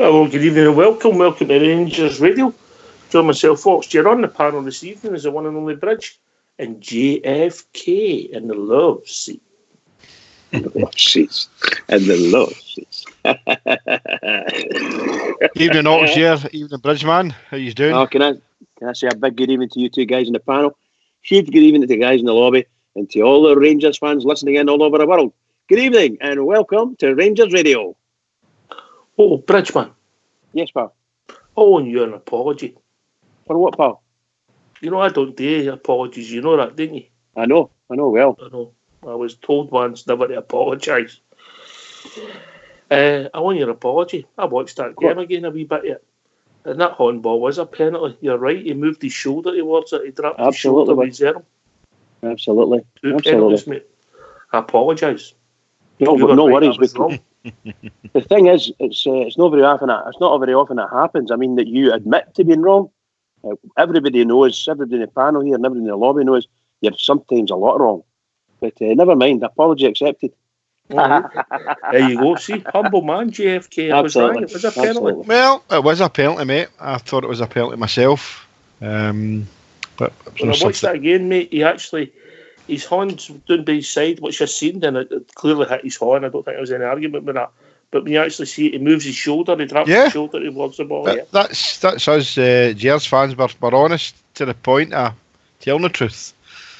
Well, good evening and welcome. Welcome to Rangers Radio. Join myself, Fox. You're on the panel this evening as the one and only Bridge and JFK in the love seat. Love seats. And the love seats. Evening, Ox here. Evening, Bridgeman. How you doing? Oh, can I say a big good evening to you two guys in the panel? Huge good evening to the guys in the lobby and to all the Rangers fans listening in all over the world. Good evening and welcome to Rangers Radio. Oh, Bridgeman. Yes, pal. I owe you an apology. For what, pal? You know I don't do apologies. You know that, didn't you? I know well. I know. I was told once never to apologise. I want your apology. I watched that game again a wee bit yet. And that handball was a penalty. You're right. He moved his shoulder towards it. He dropped his shoulder with his arm. Absolutely. Two penalties, mate. I apologise. No worries. The thing is, it's not very often it happens. I mean, that you admit to being wrong. Everybody knows, everybody in the panel here and everybody in the lobby knows you're sometimes a lot wrong. But never mind, apology accepted. There you go. See, humble man, JFK. I was right. It was a penalty. Absolutely. Well, it was a penalty, mate. I thought it was a penalty myself. But when I watched that again, mate, his hand's down by his side, which I've seen, and it clearly hit his hand. I don't think there was any argument with that. But when you actually see it, he moves his shoulder, he drops his shoulder towards the ball. That's us, Gers fans. We're honest to the point of telling the truth.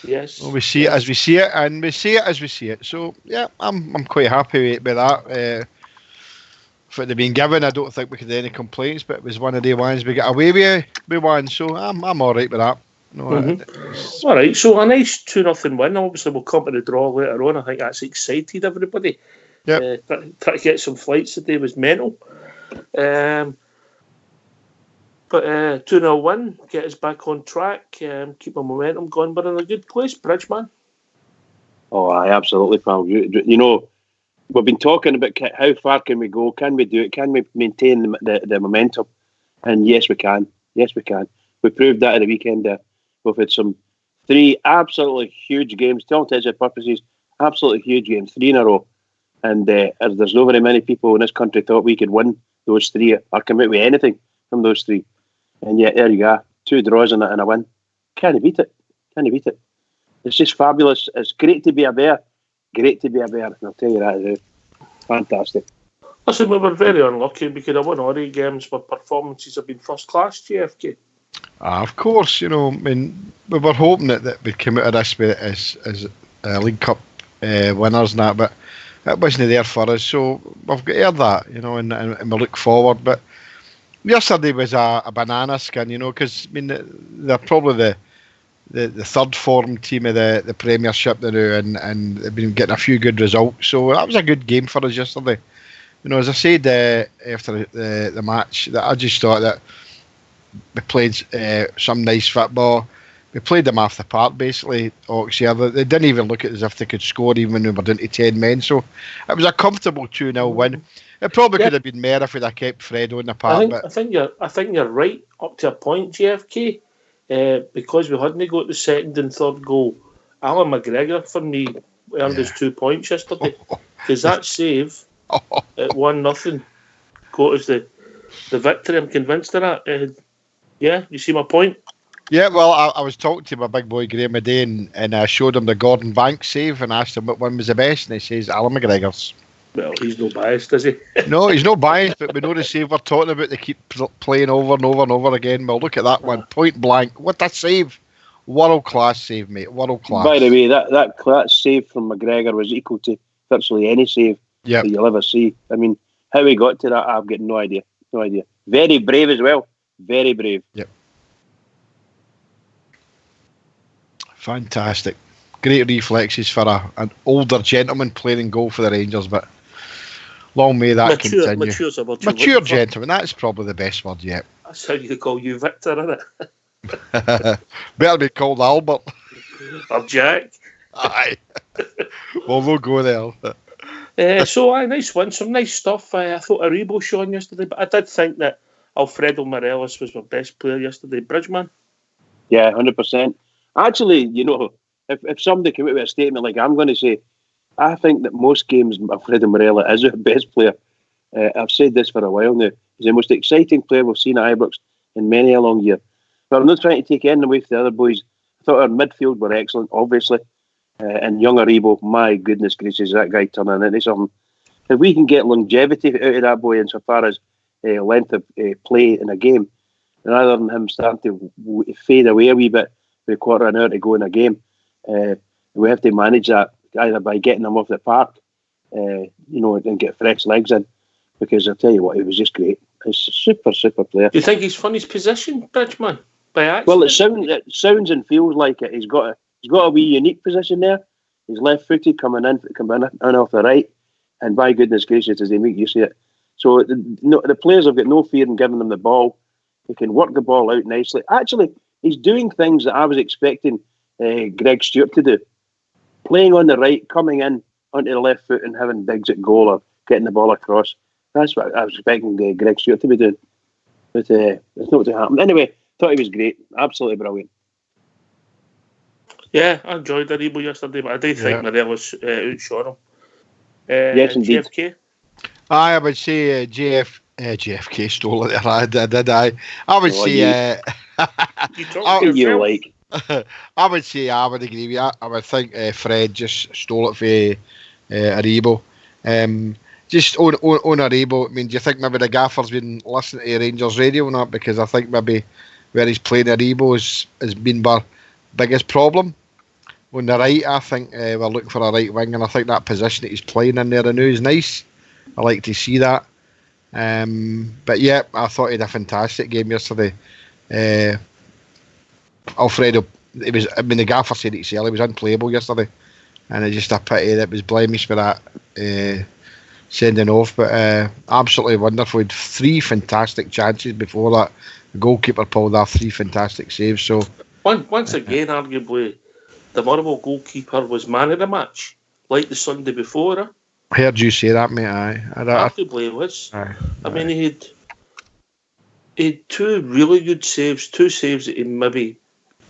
Yes. Well, we see it as we see it, and we see it as we see it. So, yeah, I'm quite happy with that. For it being given, I don't think we could have any complaints, but it was one of the ones we got away with one, so I'm all right with that. No, all right, so a nice 2-0 win. Obviously, we'll come to the draw later on. I think that's excited everybody. Yeah. Try to get some flights today was mental. But 2-0 win, get us back on track, keep our momentum going. We're in a good place, Bridgeman. Oh, aye, absolutely, pal. You know, we've been talking about how far can we go? Can we do it? Can we maintain the momentum? And yes, we can. Yes, we can. We proved that at the weekend. We've had some 3 absolutely huge games, to all intents and purposes, absolutely huge games, 3 in a row. And there's not very many people in this country thought we could win those 3 or come out with anything from those 3. And yet, there you go, 2 draws and a win. Can't beat it. It's just fabulous. It's great to be a Bear. Great to be a Bear. I'll tell you that. It's fantastic. Listen, we were very unlucky. We could have won all 8 games, but performances have been first class, JFK. Of course, you know, I mean, we were hoping that we'd come out of this as League Cup winners and that, but it wasn't there for us. So we've got to hear that, you know, and we look forward. But yesterday was a banana skin, you know, because I mean they're probably the third form team of the Premiership now, and they've been getting a few good results. So that was a good game for us yesterday. You know, as I said after the match, that I just thought that we played some nice football. We played them off the park, basically. They didn't even look as if they could score even when we were down to 10 men. So it was a comfortable 2-0 win. It probably could have been more if we'd have kept Fredo in the park. I think you're right up to a point, JFK, because we hadn't got the second and third goal. Alan McGregor, for me, earned us 2 points yesterday. Because that save at 1-0 got us the victory. I'm convinced of that. Yeah, you see my point? Yeah, well, I was talking to my big boy Graham O'Day and I showed him the Gordon Banks save and asked him what one was the best, and he says Alan McGregor's. Well, he's no biased, is he? No, he's no biased, but we know the save we're talking about. They keep playing over and over and over again. Well, look at that one, point blank. What a save! World class save, mate. World class. By the way, that save from McGregor was equal to virtually any save that you'll ever see. I mean, how he got to that, I've got no idea. Very brave as well. Very brave. Yep. Fantastic. Great reflexes for an older gentleman playing in goal for the Rangers, but long may that continue. Mature gentleman, that's probably the best word yet. That's how you call you Victor, isn't it? Better be called Albert. Or Jack. Aye. Well, we'll go there. Nice win, some nice stuff. I thought Aribo shone yesterday, but I did think that Alfredo Morelos was my best player yesterday. Bridgeman? Yeah, 100%. Actually, you know, if somebody came out with a statement like I'm going to say, I think that most games Alfredo Morelos is our best player. I've said this for a while now. He's the most exciting player we've seen at Ibrox in many a long year. But I'm not trying to take anything away from the other boys. I thought our midfield were excellent, obviously. And young Aribo, my goodness gracious, that guy turning into something. If we can get longevity out of that boy insofar as length of play in a game, rather than him starting to fade away a wee bit with a quarter of an hour to go in a game, we have to manage that either by getting him off the park, and get fresh legs in. Because I'll tell you what, he was just great. He's a super, super player. Do you think he's found his position, Bridgman, by accident? Well, it sounds and feels like it. He's got a wee unique position there. He's left-footed coming in off the right, and by goodness gracious, does he make use of it. So the players have got no fear in giving him the ball. He can work the ball out nicely. Actually, he's doing things that I was expecting Greg Stewart to do. Playing on the right, coming in onto the left foot and having digs at goal or getting the ball across. That's what I was expecting Greg Stewart to be doing. But it's not to happen. Anyway, thought he was great. Absolutely brilliant. Yeah, I enjoyed Aribo yesterday, but I do think Morelos outshone him. Yes, indeed. GFK? I would say GFK stole it there, did I? I would say... you like? I would say I would agree with you. I would think Fred just stole it for Aribo. Just on Aribo, I mean, do you think maybe the gaffer's been listening to Rangers radio or not? Because I think maybe where he's playing Aribo has been our biggest problem. On the right, I think we're looking for a right wing, and I think that position that he's playing in there, I know is nice. I like to see that. But yeah, I thought he had a fantastic game yesterday. Alfredo, the gaffer said it he was unplayable yesterday, and it's just a pity that it was blemish for that sending off. But absolutely wonderful. He had 3 fantastic chances before that. The goalkeeper pulled off 3 fantastic saves. So once again, arguably, the Motherwell goalkeeper was man of the match, like the Sunday before. I heard you say that, mate. Arguably, it was. I mean, he had 2 really good saves, 2 saves that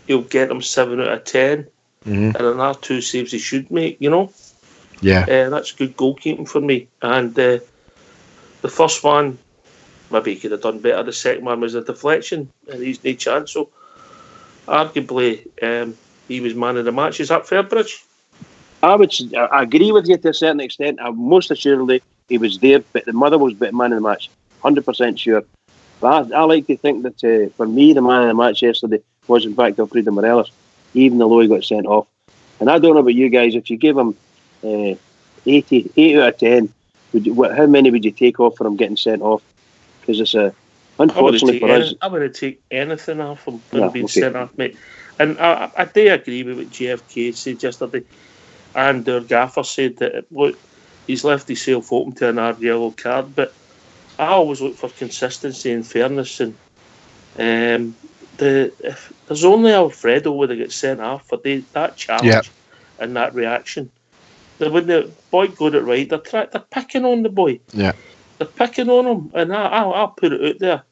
he'll get him 7 out of 10, and another 2 saves he should make. Yeah. That's good goalkeeping for me. And the first one, maybe he could have done better. The second one was a deflection, and he's no chance. So, arguably, he was man of the match. Is that fair, Bridge? I agree with you to a certain extent. Most assuredly, he was there, but the Motherwell's man of the match. 100% sure. But I like to think that, for me, the man of the match yesterday was, in fact, Alfredo Morelos, even though he got sent off. And I don't know about you guys, if you give him 8 out of 10, how many would you take off for him getting sent off? Because it's unfortunately for us. I would take anything off him from being sent off, mate. And I do agree with what JFK said yesterday, and their gaffer said that, look, he's left himself open to another yellow card, but I always look for consistency and fairness, and if there's only Alfredo would have got sent off for that challenge and that reaction. When the boy got it right, they're picking on the boy. Yeah. They're picking on him, and I'll put it out there.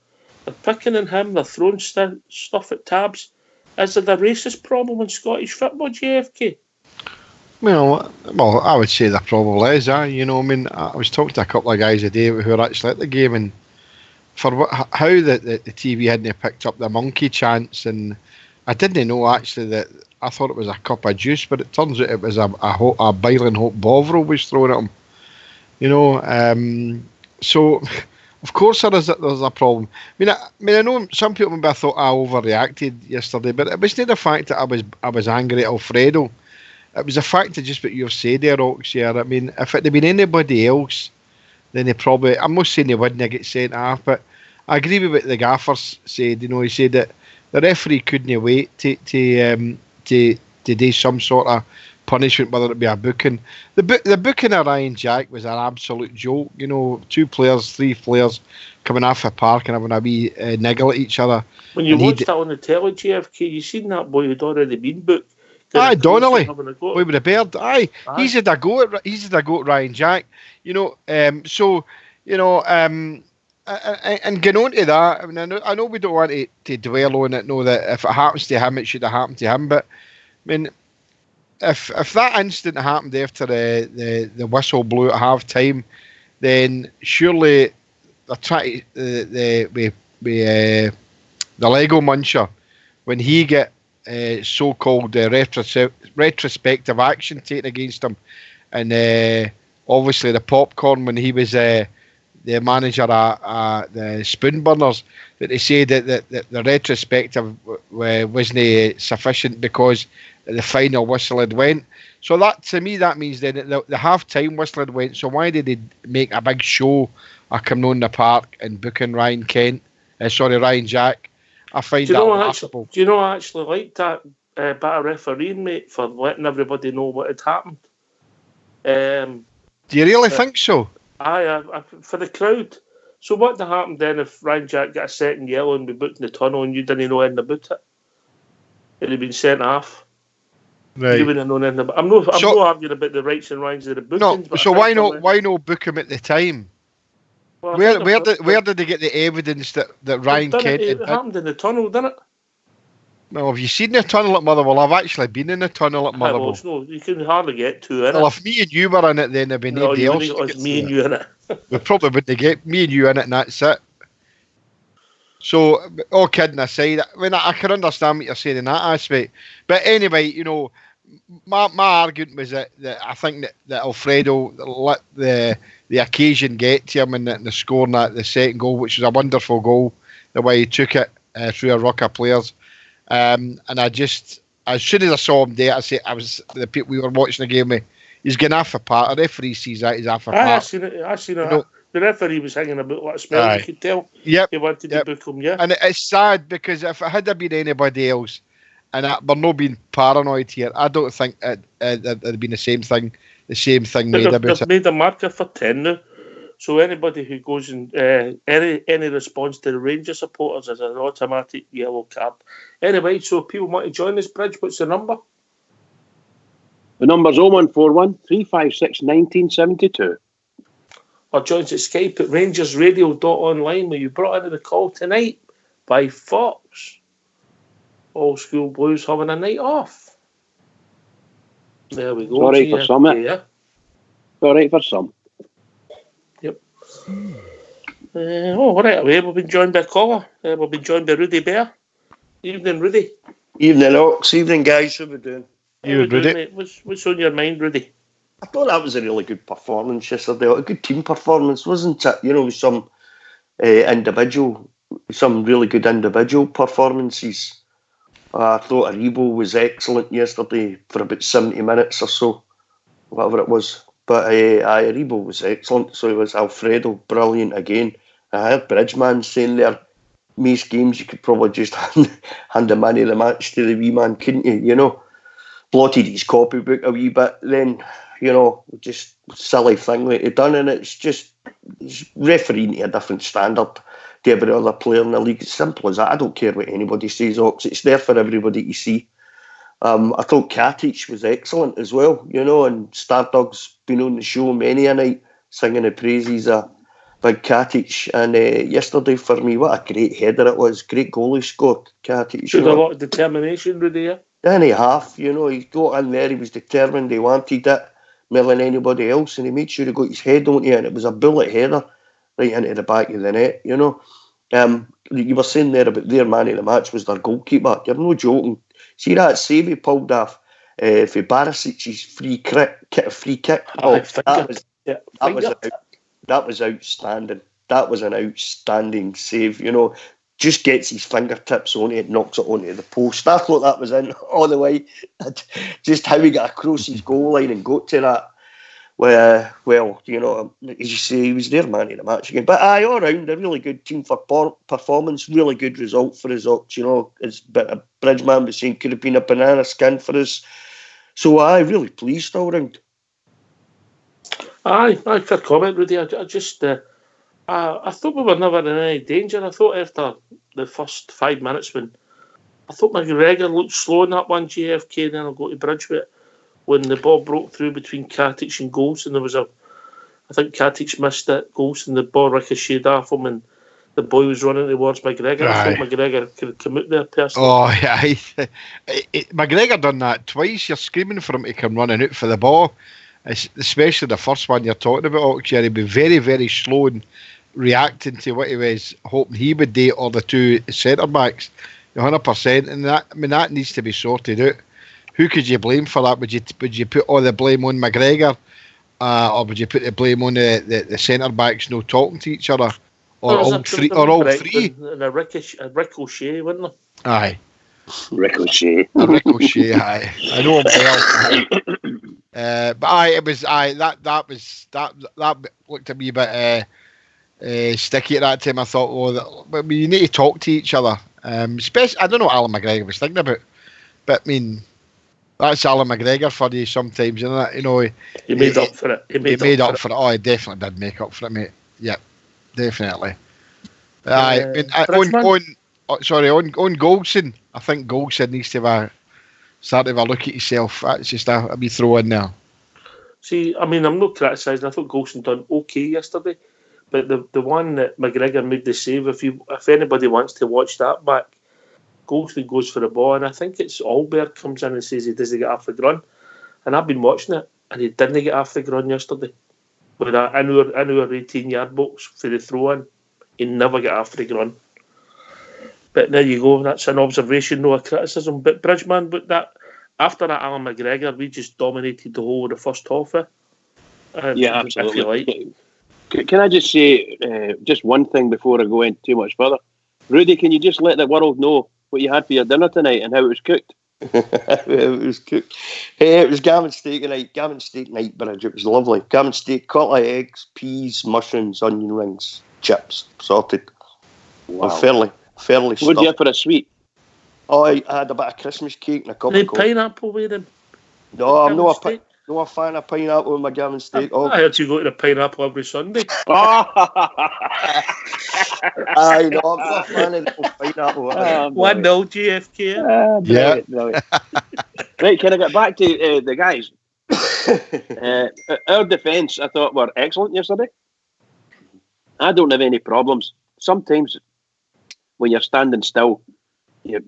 They're picking on him, they're throwing stuff at tabs. Is it a racist problem in Scottish football, JFK? Well, I would say there probably is. I was talking to a couple of guys today who were actually at the game, and for how the TV hadn't picked up the monkey chants, and I didn't know actually that. I thought it was a cup of juice, but it turns out it was a Byron Hope Bovril was thrown at him. So of course there's a problem. I know some people maybe thought I overreacted yesterday, but it wasn't the fact that I was angry at Alfredo. It was the fact of just what you've said there, Oxy. I mean, if it had been anybody else, then I'm not saying they wouldn't get sent off, but I agree with what the gaffers said. He said that the referee couldn't wait to do some sort of punishment, whether it be a booking. The booking of Ryan Jack was an absolute joke. 2 players, 3 players coming off the park and having a wee niggle at each other. When you watched that on the telly, JFK, you seen that boy who'd already been booked. Aye, Donnelly, boy with the beard. Aye. He's had a go at Ryan Jack. And getting on to that, I mean, I know we don't want to dwell on it, know that if it happens to him, it should have happened to him. But I mean, if that incident happened after the whistle blew at half time, then surely they're trying the Lego Muncher, when he get so-called retrospective action taken against him, and obviously the popcorn when he was the manager at the Spoonburners, that they say that the retrospective wasn't sufficient because the final whistle had went. So that, to me, that means then the half-time whistle had went. So why did they make a big show of coming on the park and booking Ryan Jack? I find that laughable. Do you know I actually liked that bit of refereeing, mate, for letting everybody know what had happened. Do you really think so? Aye, for the crowd. So what would happen then if Ryan Jack got a second yellow and we booked in the tunnel and you didn't know anything about it? It'd have been sent off. Right. You wouldn't have known anything about. I'm not arguing about the rights and wrongs of the bookings. No. So why not book him at the time? Well, where did they get the evidence that Ryan Kent? It happened in the tunnel, didn't it? Well, have you seen the tunnel at Motherwell? I've actually been in the tunnel at Motherwell. No, you can hardly get to it. Well, if me and you were in it, then there'd be nobody else. It was me and you in it. We probably wouldn't get me and you in it, and that's it. So, all kidding aside, I mean, I can understand what you're saying in that aspect. But anyway, my argument was that I think that Alfredo let the occasion get to him and the scoring that the second goal, which was a wonderful goal, the way he took it through a ruck of players. And I just, as soon as I saw him there, the people we were watching the game with, he's getting half a part. The referee sees that he's half a part. I seen it. The referee was hanging about like a smell, you could tell. Yep. He wanted to book him, yeah. And it's sad because if it had been anybody else, and we're not being paranoid here, I don't think it'd been the same thing made about it. They've made a marker for 10 now. So anybody who goes in any response to the Rangers supporters is an automatic yellow card. Anyway, so if people want to join this, Bridge, what's the number? The number's 0141 356 1972. Or join us at Skype at rangersradio.online, where you brought into the call tonight by Fox. All School Blues having a night off. There we go. It's all right for some. Yeah. All right for some. Yep. All right away. We've been joined by a caller. We've been joined by Rudy Bear. Evening, Rudy. Evening, Ox. Evening, guys. How we doing? Rudy. What's on your mind, Rudy? I thought that was a really good performance yesterday. A good team performance, wasn't it? With some some really good individual performances. I thought Aribo was excellent yesterday for about 70 minutes or so, whatever it was. But Aribo was excellent. So it was Alfredo, brilliant again. I heard Bridgeman saying there, most games you could probably just hand the man of the match to the wee man, couldn't you? Blotted his copybook a wee bit, then, just silly thing that he done. And it's refereeing to a different standard to every other player in the league. It's simple as that. I don't care what anybody says, Ox. It's there for everybody to see. I thought Katic was excellent as well, and Stardug's been on the show many a night singing the praises of big Katic. And yesterday for me, what a great header it was. Great goal he scored, Katic. Showed a lot of determination, Rudy. And he he got in there, he was determined, he wanted it more than anybody else, and he made sure he got his head on it, and it was a bullet header right into the back of the net, You were saying there about their man of the match was their goalkeeper. You're no joking. See that save he pulled off for Barisic's free kick? That was outstanding. That was an outstanding save, Just gets his fingertips on it, knocks it onto the post. I thought that was in all the way. Just how he got across his goal line and got to that. Well, as you say, he was their man of the match again. But all round, a really good team for performance, really good result for us. As Bridgeman was saying, could have been a banana skin for us. So really pleased all round. Aye, fair comment, Rudy. I thought we were never in any danger. I thought after the first 5 minutes I thought McGregor looked slow in that one, JFK, and then I'll go to Bridgeway when the ball broke through between Katic and Golson. There was I think Katic missed it, Golson, the ball ricocheted off him, and the boy was running towards McGregor. I thought McGregor could come out there personally. Oh, yeah. McGregor done that twice. You're screaming for him to come running out for the ball. especially the first one you're talking about, Oxy, he'd be very, very slow in reacting to what he was hoping he would do, or the two centre backs. 100%, and that needs to be sorted out. Who could you blame for that? Would you put all the blame on McGregor, or would you put the blame on the centre backs no talking to each other, or all three? And a ricochet, wouldn't there? Aye, Ricochet. Aye. I know him well. But aye, it was that looked a wee bit sticky at that time. I thought, but you need to talk to each other. Especially, I don't know what Alan McGregor was thinking about, but I mean, that's Alan McGregor for you sometimes, isn't it? You know, he made up for it. He made up for it. Oh, he definitely did make up for it, mate. Yep, definitely. On Goldson, I think Goldson needs to start to have a look at himself. That's just a wee throw in there. See, I mean, I'm not criticising. I thought Goldson done okay yesterday, but the one that McGregor made the save, if anybody wants to watch that back, Goldson goes for the ball, and I think it's Alberg comes in and says he doesn't get off the run, and I've been watching it, and he didn't get off the run yesterday with that in our 18-yard box for the throw in. He never get off the run. But there you go. That's an observation, no a criticism. But Bridgman, but that after that Alan McGregor, we just dominated the whole of the first half. Yeah, absolutely. Can I just say just one thing before I go in too much further? Rudy, can you just let the world know what you had for your dinner tonight and how it was cooked? It was cooked. It was gammon steak night, Bridge. It was lovely. Gammon steak, cutlet eggs, peas, mushrooms, onion rings, chips, sorted. Wow. Fairly What did you have for a sweet? Oh, I had a bit of Christmas cake and a cup of coffee. Pineapple with them? No, I'm not a fan of pineapple with my gammon steak. I heard you go to the pineapple every Sunday. I know, I'm not a fan of the pineapple. 1-0 GFK. Brilliant. Right, can I get back to the guys? Our defence, I thought, were excellent yesterday. I don't have any problems. Sometimes when you're standing still,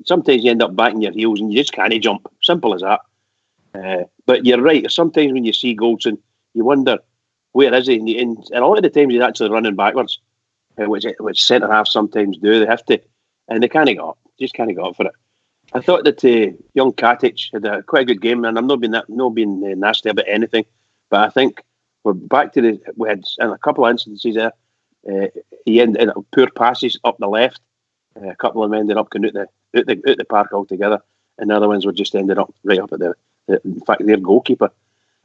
sometimes you end up backing your heels and you just can't jump. Simple as that. But you're right. Sometimes when you see Goldson, you wonder, where is he? And a lot of the times he's actually running backwards, which centre half sometimes do. They have to, and they can't get up. Just can't get up for it. I thought that young Katic had quite a good game, and I'm not being nasty about anything, but I think we're back to we had in a couple of instances there. He ended up poor passes up the left. A couple of them ended up going out the park altogether, and the other ones were just ended up right up at in fact, their goalkeeper.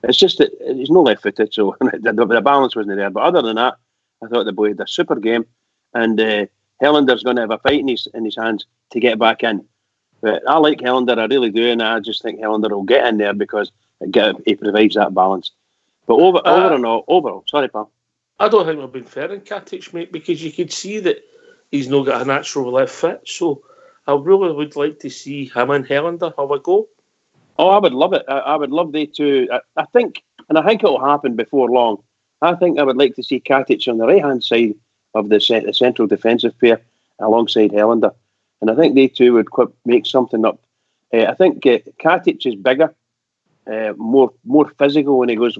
It's just that he's no left-footed, so the balance wasn't there. But other than that, I thought the boy had a super game, and Hellender's going to have a fight in his hands to get back in. But I like Hellender, I really do, and I just think Hellender will get in there because he provides that balance. But overall, sorry, pal. I don't think we're being fair in Katic, mate, because you could see that he's not got a natural left foot. So I really would like to see him and Hellender have a go. Oh, I would love it. I would love they two. I think it will happen before long. I think I would like to see Katic on the right-hand side of the central defensive pair alongside Hellender. And I think they two would make something up. I think Katic is bigger, more physical when he goes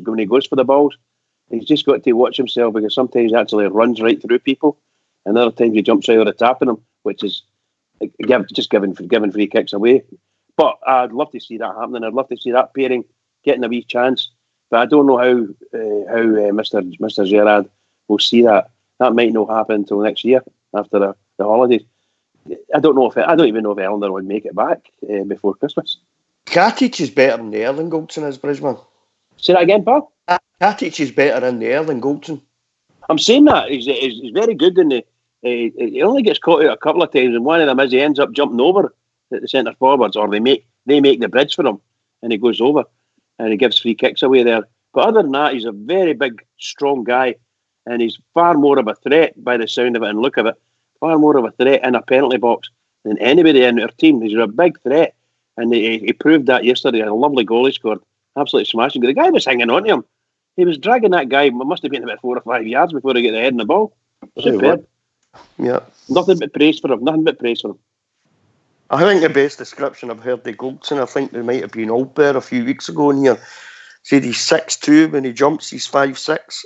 for the balls. He's just got to watch himself because sometimes he actually runs right through people, and other times he jumps right over the top of them, which is just giving free kicks away. But I'd love to see that happening. I'd love to see that pairing getting a wee chance. But I don't know how Mr. Gerrard will see that. That might not happen until next year after the holidays. I don't even know if Hellender would make it back before Christmas. Katic is better in the air than Goldson is, Bridgman. Say that again, pal? Katic is better in the air than Goldson. I'm saying that. He's very good in the... he only gets caught out a couple of times, and one of them is he ends up jumping over at the centre forwards, or they make the bridge for him, and he goes over, and he gives free kicks away there. But other than that, he's a very big, strong guy, and he's far more of a threat by the sound of it and look of it, far more of a threat in a penalty box than anybody in our team. He's a big threat, and he proved that yesterday. A lovely goal he scored, absolutely smashing. The guy was hanging on to him. He was dragging that guy. It must have been about 4 or 5 yards before he got the head in the ball. Superb. Yeah. Nothing but praise for him. I think the best description I've heard of Goldson, I think there might have been Alper a few weeks ago in here, said he's 6'2", when he jumps he's 5'6".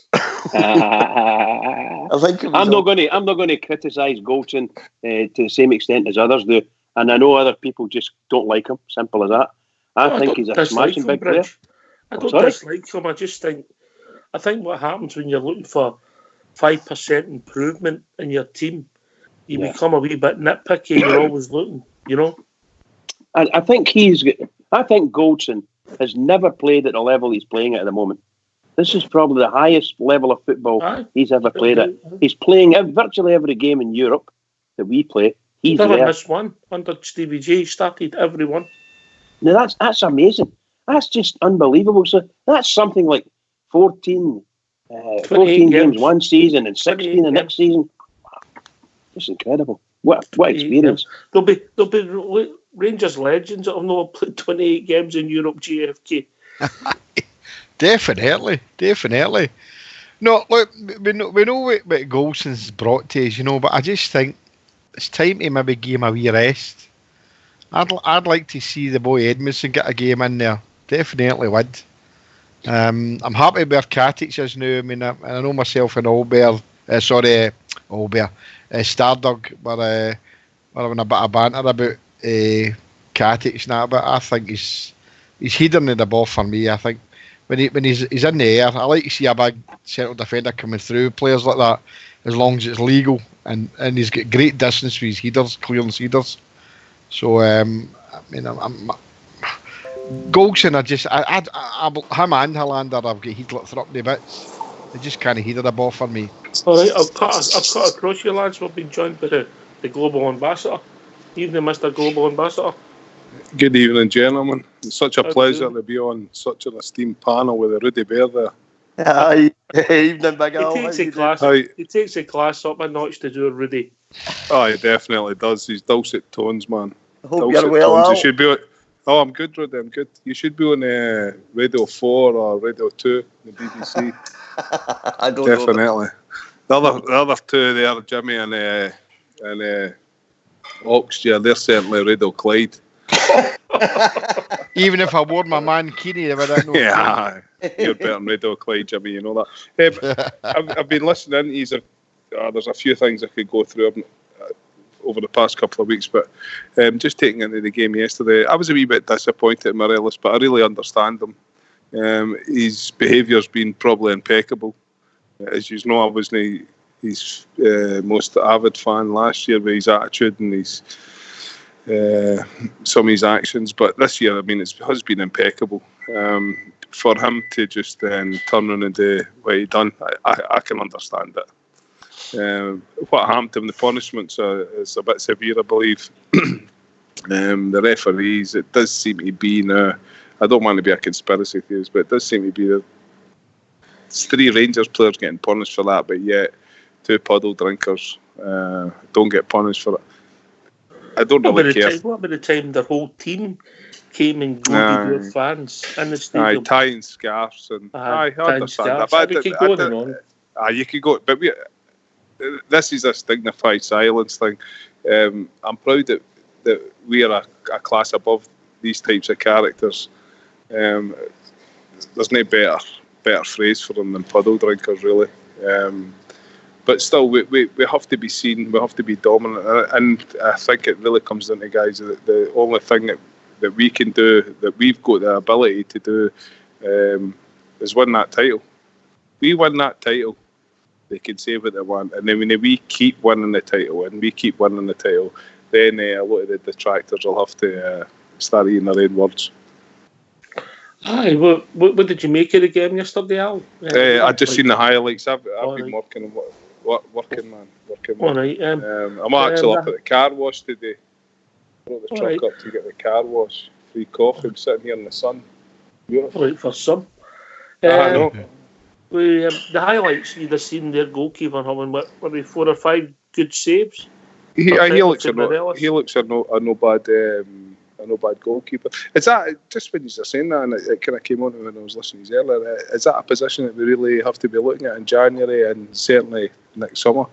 I think it was I'm not going to criticise Goldson to the same extent as others do, and I know other people just don't like him. Simple as that. I think he's a smashing big player. I don't dislike him. I think what happens when you're looking for 5% improvement in your team, you become a wee bit nitpicky. You're always looking, you know. I think Goldson has never played at the level he's playing at the moment. This is probably the highest level of football he's ever played at. He's playing virtually every game in Europe that we play. He's never there. missed one under Stevie G. He started every one. Now that's amazing. That's just unbelievable. So that's something like 14 games one season and 16 the next season. Wow. Just incredible. What experience. There'll be Rangers legends that have not played 28 games in Europe, GFK. Definitely. No, look, we know what Golson's brought to us, you know, but I just think it's time to maybe give him a wee rest. I'd like to see the boy Edmundson get a game in there. Definitely would. I'm happy where Katic is now. I mean, I know myself and Stardug were having a bit of banter about Katic now, but I think he's heading the ball for me. I think when he's in the air, I like to see a big central defender coming through players like that, as long as it's legal, and he's got great distance for his headers, clearing headers. So I'm Golson, him and Hollander, I've got Heatlip through up the bits. They just kind of headed the ball for me. All right, I've cut across you lads. We've been joined by the Global Ambassador. Evening, Mr. Global Ambassador. Good evening, gentlemen. It's such a pleasure to be on such an esteemed panel with a Rudy Bear there. Hi, evening, Big Al. He takes the class up a notch to do it, Rudy. Oh, he definitely does. He's dulcet tones, man. I hope you're well, Al. You should be. Oh, I'm good, Rudy. I'm good. You should be on Radio 4 or Radio 2, the BBC. I don't definitely. The other two there, Jimmy and Ox, yeah, they're certainly Radio Clyde. Even if I wore my man Keeney, they would know. Yeah, you're better than Radio Clyde, Jimmy. You know that. I've been listening. There's a few things I could go through over the past couple of weeks, but just taking into the game yesterday, I was a wee bit disappointed in Morelos, but I really understand him. His behaviour's been probably impeccable. As you know, I wasn't his most avid fan last year with his attitude and his some of his actions, but this year, I mean, it has been impeccable. For him to just turn around and do what he done, I can understand it. What happened to him, the punishments is a bit severe, I believe. The referees, it does seem to be now, I don't want to be a conspiracy theorist, but it does seem to be it's 3 Rangers players getting punished for that, but yet 2 puddle drinkers don't get punished for it. I don't really care. What about the time the whole team came and goaded your fans in the stadium? Tying scarves and I understand that. But you could go on. You could go, but this is a dignified silence thing. I'm proud that we are a class above these types of characters. There's no better phrase for them than puddle drinkers, really. But still, we have to be seen, we have to be dominant, and I think it really comes down to, guys, the only thing that we can do, that we've got the ability to do, is win that title. We win that title, they can say what they want, and then when we keep winning the title, then a lot of the detractors will have to start eating their own words. Aye, what did you make of the game yesterday, Al? I just seen the highlights. I've been working, man. All right. I'm actually up at the car wash today. I brought the truck up to get the car wash. Free coffee. I'm sitting here in the sun. Beautiful. All right, for some. I know. The highlights, you'd have seen their goalkeeper having maybe 4 or 5 good saves. He looks a no bad goalkeeper. Is that, just when you're saying that, and it kind of came on when I was listening to you earlier, is that a position that we really have to be looking at in January and certainly next summer?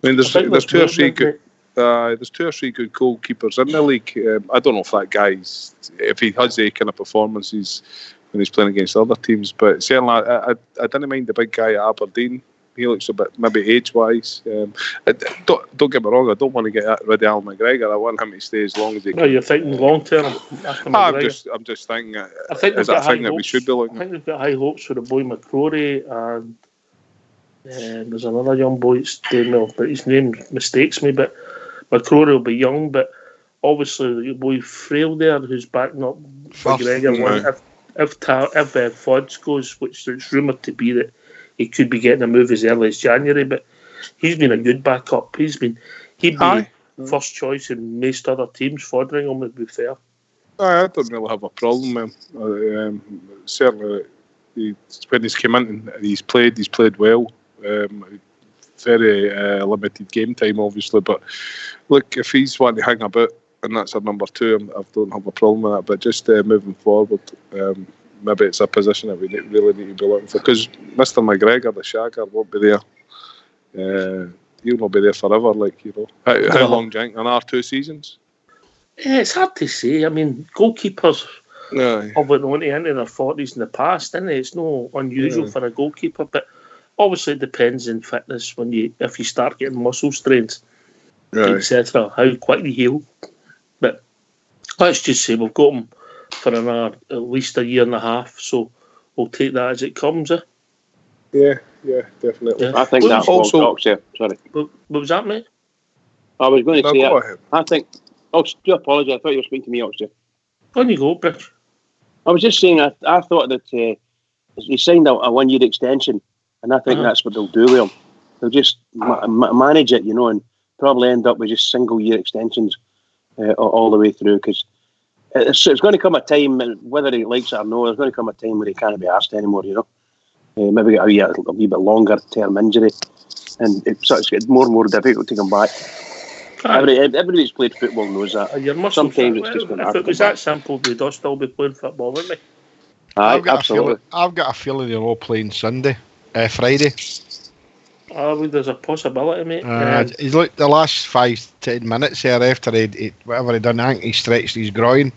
I mean, there's 2 or 3 good. There's 2 or 3 good goalkeepers in the league. I don't know if that guy's, if he has the kind of performances when he's playing against other teams. But certainly, I didn't mind the big guy at Aberdeen. He looks a bit, maybe age-wise. Don't get me wrong, I don't want to get rid of Alan McGregor. I want him to stay as long as he can. No, you're thinking long-term. I'm just thinking, I think is that a thing that we should be looking at? I think they've got high hopes for the boy McCrory, and there's another young boy that's doing well, but his name mistakes me. But McCrory will be young, but obviously the boy Frail there, who's backing up McGregor. If Fodds goes, which there's rumoured to be that he could be getting a move as early as January, but he's been a good backup. He'd be first choice in most other teams. Foderingham would be fair. I don't really have a problem with him. Certainly, when he's come in and he's played well. Very limited game time, obviously. But look, if he's wanting to hang about, and that's our number 2, I don't have a problem with that. But just moving forward, maybe it's a position that we really need to be looking for. Because Mr. McGregor, the Shagger, won't be there. He'll not be there forever. How long, Jank? Another 2 seasons? Yeah, it's hard to say. I mean, goalkeepers have been on into their 40s in the past, isn't it? It's no unusual for a goalkeeper, but obviously it depends on fitness if you start getting muscle strains, etc. How quick they heal. But let's just say we've got him for another at least a year and a half, so we'll take that as it comes. Yeah, definitely. Yeah. I think that's also. Sorry. What was that, mate? I was going to say. Go ahead. I think. Oh, do apologise. I thought you were speaking to me, Oxford. On you go, Bridge. I was just saying. I thought that he signed a 1-year extension, and I think that's what they'll do with him. They'll just manage it, and probably end up with just single-year extensions all the way through. Because it's going to come a time, whether he likes it or no, there's going to come a time where he can't be asked anymore. Maybe a wee bit longer term injury, and it's more and more difficult to come back. Everybody who's played football knows that. Sometimes it's just going to happen. If it was that simple, we'd all still be playing football, wouldn't we? Absolutely. I've got a feeling they're all playing Friday. There's a possibility, mate. He's looked the last 5-10 minutes there after whatever he'd done. I think he stretched his groin.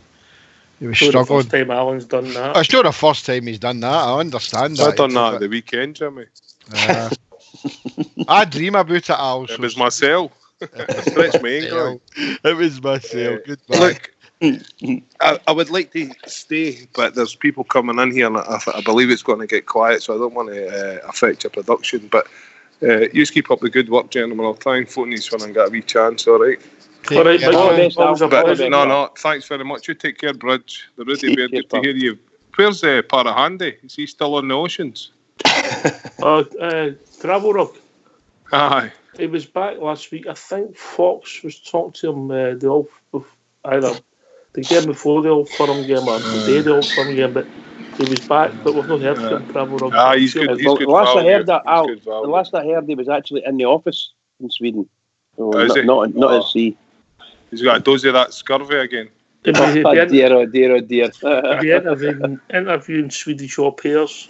He was struggling. The first time Alan's done that. It's not the first time he's done that. I understand that. I've done that at the weekend, Jimmy. I dream about it, Al. It was myself. Stretch my ankle. It was myself. Goodbye. Look, I would like to stay, but there's people coming in here, and I believe it's going to get quiet, so I don't want to affect your production. But you just keep up the good work, gentlemen. I'll try and phone these when I get a wee chance, all right? All right, no, thanks very much. You take care, Bridge. The Rudy Bear, good to hear you. Where's Parahandy? Is he still on the oceans? Travel Rock. Aye. He was back last week. I think Fox was talking to him either the game before the Old Firm game or the day the Old Firm game, but he was back, but we've not heard from him. Travel Rock. He's good. He's good. The last I heard, he was actually in the office in Sweden. So not at sea. He's got a dose of that scurvy again. Dear. Interviewing Swedish au pairs.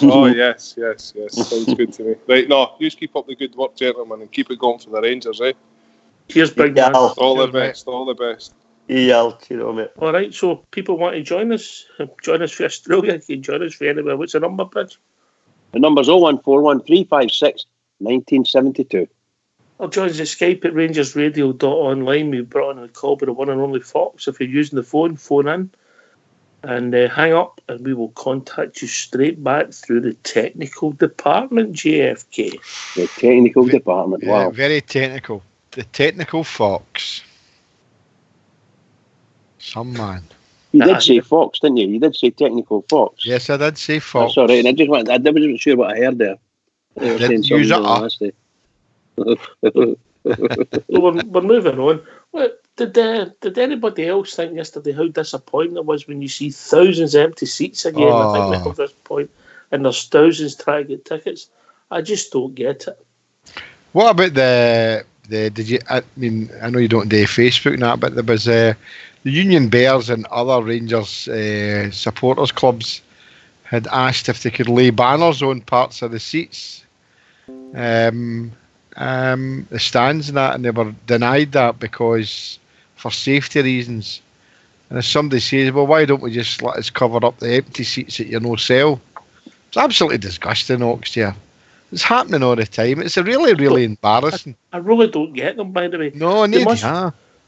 Oh, yes. Sounds good to me. Right, no, you just keep up the good work, gentlemen, and keep it going for the Rangers, eh? Cheers, big man. All the best. Yeah, mate. All right, so people want to join us for Australia, you can join us for anywhere. What's the number, Bridge? The number's 0141 356 1972. Or join us at Skype at rangersradio.online. We've brought on a call by the one and only Fox. If you're using the phone in and hang up, and we will contact you straight back through the technical department, JFK. The technical department, wow. Yeah, very technical. The technical Fox. Some man. You did say Fox, didn't you? You did say technical Fox. Yes, I did say Fox. That's all right. I wasn't sure what I heard there. Didn't use it. We're moving on. What, did anybody else think yesterday how disappointing it was when you see thousands of empty seats again? I think we're at this point, and there's thousands trying to get tickets. I just don't get it. What about did you? I mean, I know you don't do Facebook and that, but there was the Union Bears and other Rangers supporters clubs had asked if they could lay banners on parts of the seats. The stands and that, and they were denied that because for safety reasons. And if somebody says, well, why don't we just let us cover up the empty seats that you no sell? It's absolutely disgusting, Oxtear. It's happening all the time. It's a really, really embarrassing. I really don't get them, by the way. No,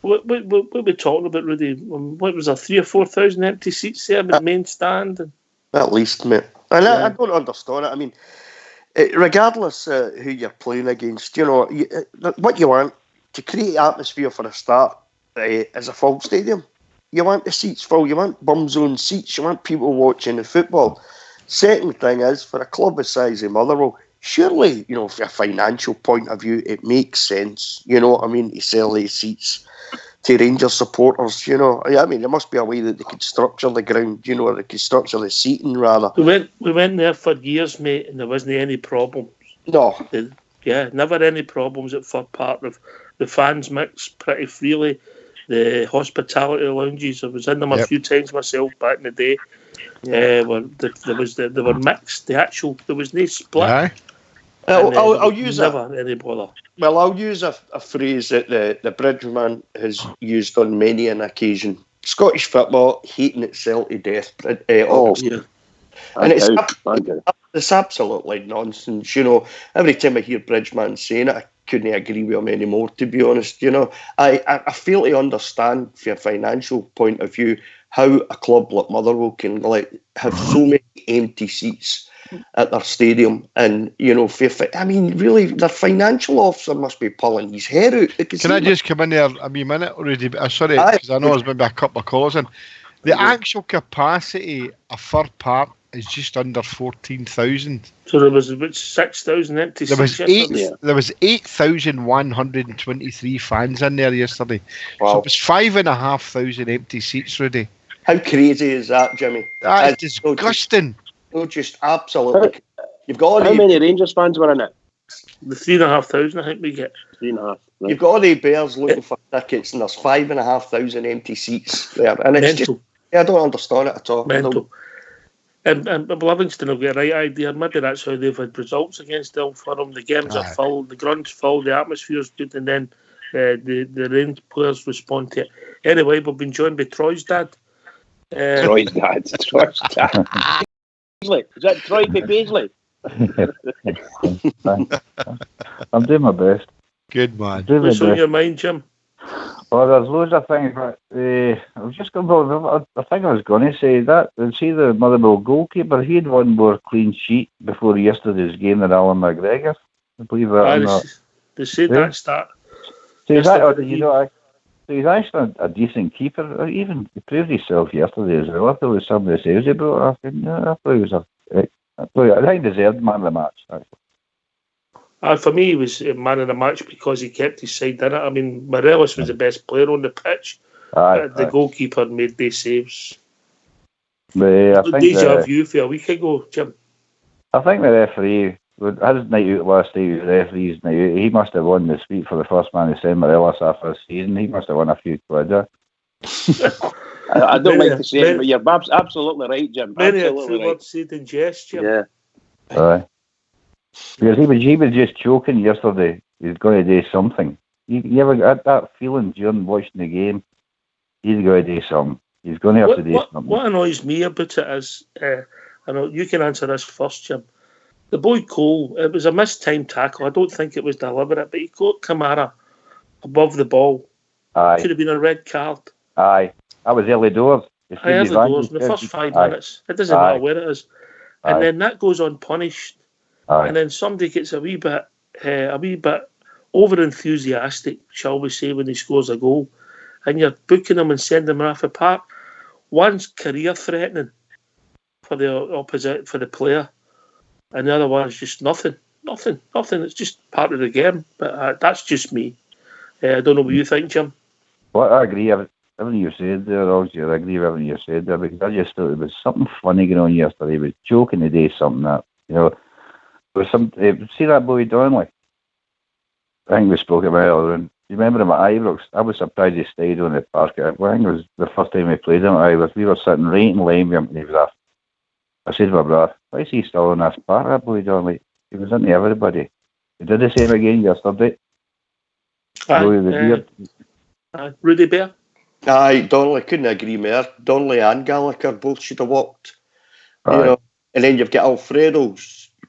What we talking about, Rudy? What was there, 3,000 or 4,000 empty seats there at the main stand? And At least, mate. And I don't understand it. I mean, regardless who you're playing against, what you want to create atmosphere for a start is a full stadium. You want the seats full. You want bum zone seats. You want people watching the football. Second thing is, for a club the size of Motherwell, surely, from a financial point of view, it makes sense, to sell these seats to Rangers supporters, I mean, there must be a way that they could structure the ground, or they could structure the seating, rather. We went there for years, mate, and there wasn't any problems. No. Never any problems at Fir Park. The fans mix pretty freely. The hospitality lounges, I was in them a few times myself back in the day. They were mixed. There was no split. Yeah. I'll use never any bother. Well, I'll use a phrase that the Bridgeman has used on many an occasion. Scottish football hating itself to death. And it's absolutely nonsense. Every time I hear Bridgeman saying it, I couldn't agree with him anymore, to be honest. I fail to understand, from a financial point of view, how a club like Motherwell can have so many empty seats at their stadium, and really, their financial officer must be pulling his hair out. Can I just come in there a wee minute, Rudy? Sorry, because I know there's maybe a couple of callers in. The actual capacity of Fir Park is just under 14,000. So there was about 6,000 empty seats. There was 8,123 fans in there yesterday. Wow. So it was 5,500 empty seats, Rudy. How crazy is that, Jimmy? That is disgusting. Just absolutely. You've got how many Rangers fans were in it? The 3,500, I think we get. 3.5. Right. You've got all the Bears looking for tickets, and there's 5,500 empty seats there, and it's mental. Just, I don't understand it at all. Mental. And Livingston have got a right idea. Maybe that's how they've had results against Ilford. The games are full, the grund's full, the atmosphere's good, and then the Rangers players respond to it. Anyway, we've been joined by Troy's dad. Troy's dad. Is that Troy Paisley? I'm doing my best. Good man. What's on your mind, Jim? Well, there's loads of things, but I was just going to. I think I was going to say that. See, the Motherwell goalkeeper, he had one more clean sheet before yesterday's game than Alan McGregor. I believe that or not. They said that start. So he's actually a decent keeper. Even he proved himself yesterday as well. I thought it was some of the saves he brought. I think he was I think he deserved man of the match, actually. For me, he was man of the match because he kept his side in it. I mean, Morelos was the best player on the pitch. The goalkeeper made these saves. I think deja vu for a week ago, Jim. I think the referee, his night out last night, the referee's night out, he must have won the sweep for the first man to send Morelos after a season. He must have won a few quid. I don't like to say it, but you're absolutely right, Jim. Many a true word said in jest, Jim. Yeah. Because he was just choking yesterday. He's going to do something. You ever had that feeling during watching the game? He's going to do something. He's going to have to do something. What annoys me about it is, I know you can answer this first, Jim. The boy Cole, it was a mistimed tackle. I don't think it was deliberate, but he caught Kamara above the ball. Aye. Could have been a red card. Aye. That was early doors. Early doors in the first 5 minutes. It doesn't matter where it is. And then that goes unpunished. And then somebody gets a wee bit over enthusiastic, shall we say, when he scores a goal, and you're booking him and sending him off the park. One's career threatening for the player, and the other one's just nothing. It's just part of the game. But that's just me. I don't know what you think, Jim. Well, I agree. Everything you said there, obviously, I agree with everything you said there, because I just thought it was something funny going on yesterday. He was joking to do something that, there was some. See that boy Donnelly? I think we spoke about it earlier. You remember him at Ibrox? I was surprised he stayed on the park. I think it was the first time we played him at Ibrox. We were sitting right in line with him, and he was off. I said to my brother, why is he still on this park, that boy Donnelly? He was into everybody. He did the same again yesterday. Rudy Bear. Aye, Donnelly, couldn't agree more. Donnelly and Gallagher both should have walked. You Aye. know, and then you've got Alfredo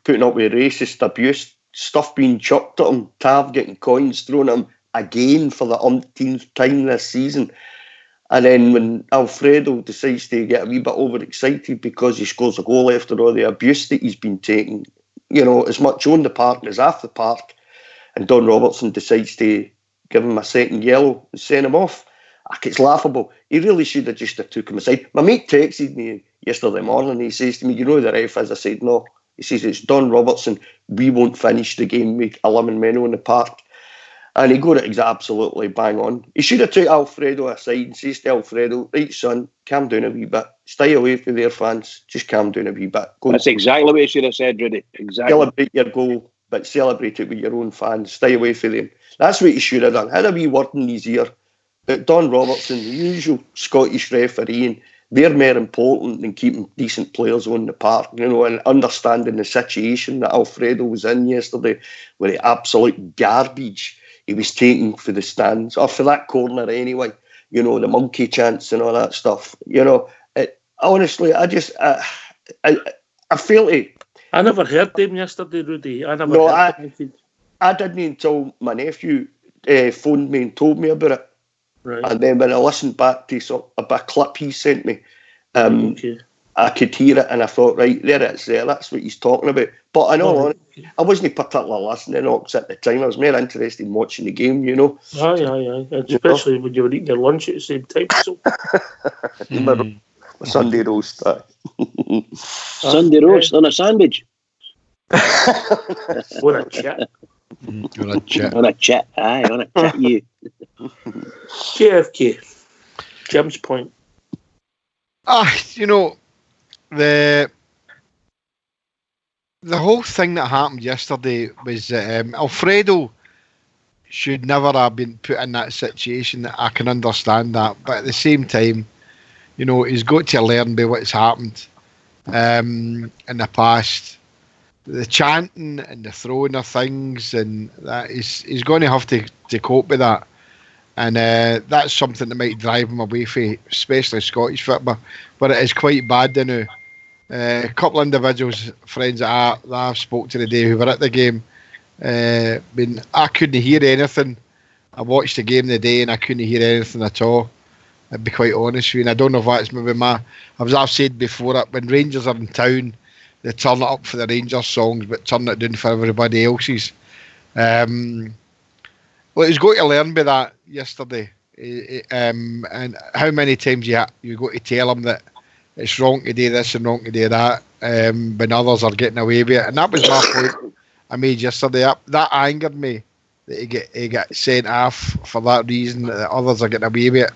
putting up with racist abuse, stuff being chucked at him, Tav getting coins thrown at him again for the umpteenth time this season. And then when Alfredo decides to get a wee bit overexcited because he scores a goal after all the abuse that he's been taking, you know, as much on the park as off the park, and Don Robertson decides to give him a second yellow and send him off, it's laughable. He really should have just took him aside. My mate texted me yesterday morning. He says to me, "You know the ref is?" I said, "No." He says, "It's Don Robertson. We won't finish the game with 11 men on the park." And he got it absolutely bang on. He should have took Alfredo aside and says to Alfredo, "Right, son, calm down a wee bit. Stay away from their fans. Just calm down a wee bit. That's exactly what you should have said, Rudy. Exactly. Celebrate your goal, but celebrate it with your own fans. Stay away from them." That's what he should have done. Had a wee word in his ear. But Don Robertson, the usual Scottish refereeing, they're more important than keeping decent players on the park, you know, and understanding the situation that Alfredo was in yesterday with the absolute garbage he was taking for the stands, or for that corner anyway, you know, the monkey chants and all that stuff. You know, honestly, I feel it. I never heard them yesterday, Rudy. I never No, heard them. I didn't until my nephew phoned me and told me about it. Right. And then when I listened back to a clip he sent me, Okay. I could hear it and I thought, right, there it is there. That's what he's talking about. But in all honesty, I wasn't particularly listening at the time. I was more interested in watching the game, you know. Aye. Especially when you were eating your lunch at the same time. So. My Sunday roast. Sunday roast on a sandwich. What a chat. On a chat. On a chat. Aye, on a chat you. JFK. Jim's point. You know, the whole thing that happened yesterday was that Alfredo should never have been put in that situation. I can understand that, but at the same time, you know, he's got to learn by what's happened in the past. The chanting and the throwing of things, and that he's going to have to cope with that. And that's something that might drive him away from, especially Scottish football. But it is quite bad now. A couple of individuals, friends that I've spoke to today who were at the game, I couldn't hear anything. I watched the game today and I couldn't hear anything at all. I'll be quite honest with you. And I don't know if that's maybe as I've said before, when Rangers are in town, they turn it up for the Rangers songs, but turn it down for everybody else's. Well, he's got to learn by that yesterday. And how many times you got to tell him that it's wrong to do this and wrong to do that when others are getting away with it. And that was my point I made yesterday. That angered me that he got sent off for that reason, that others are getting away with it.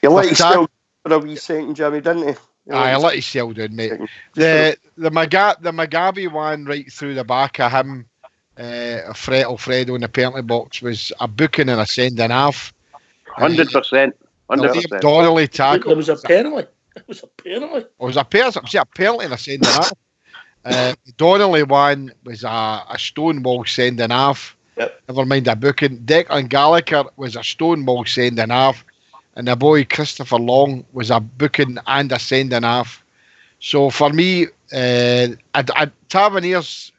You let his still for a wee second, Jimmy, didn't he? I let his still down, mate. The Mugabe one right through the back of him, Alfredo in the penalty box was a booking and a sending off. 100%. 100%. Donnelly tackle. It was a penalty. It was a penalty. It was a penalty and a sending off. Donnelly one was a stonewall sending off. Yep. Never mind a booking. Declan Gallagher was a stonewall sending off. And the boy Christopher Long was a booking and a sending off. So for me, Taverniers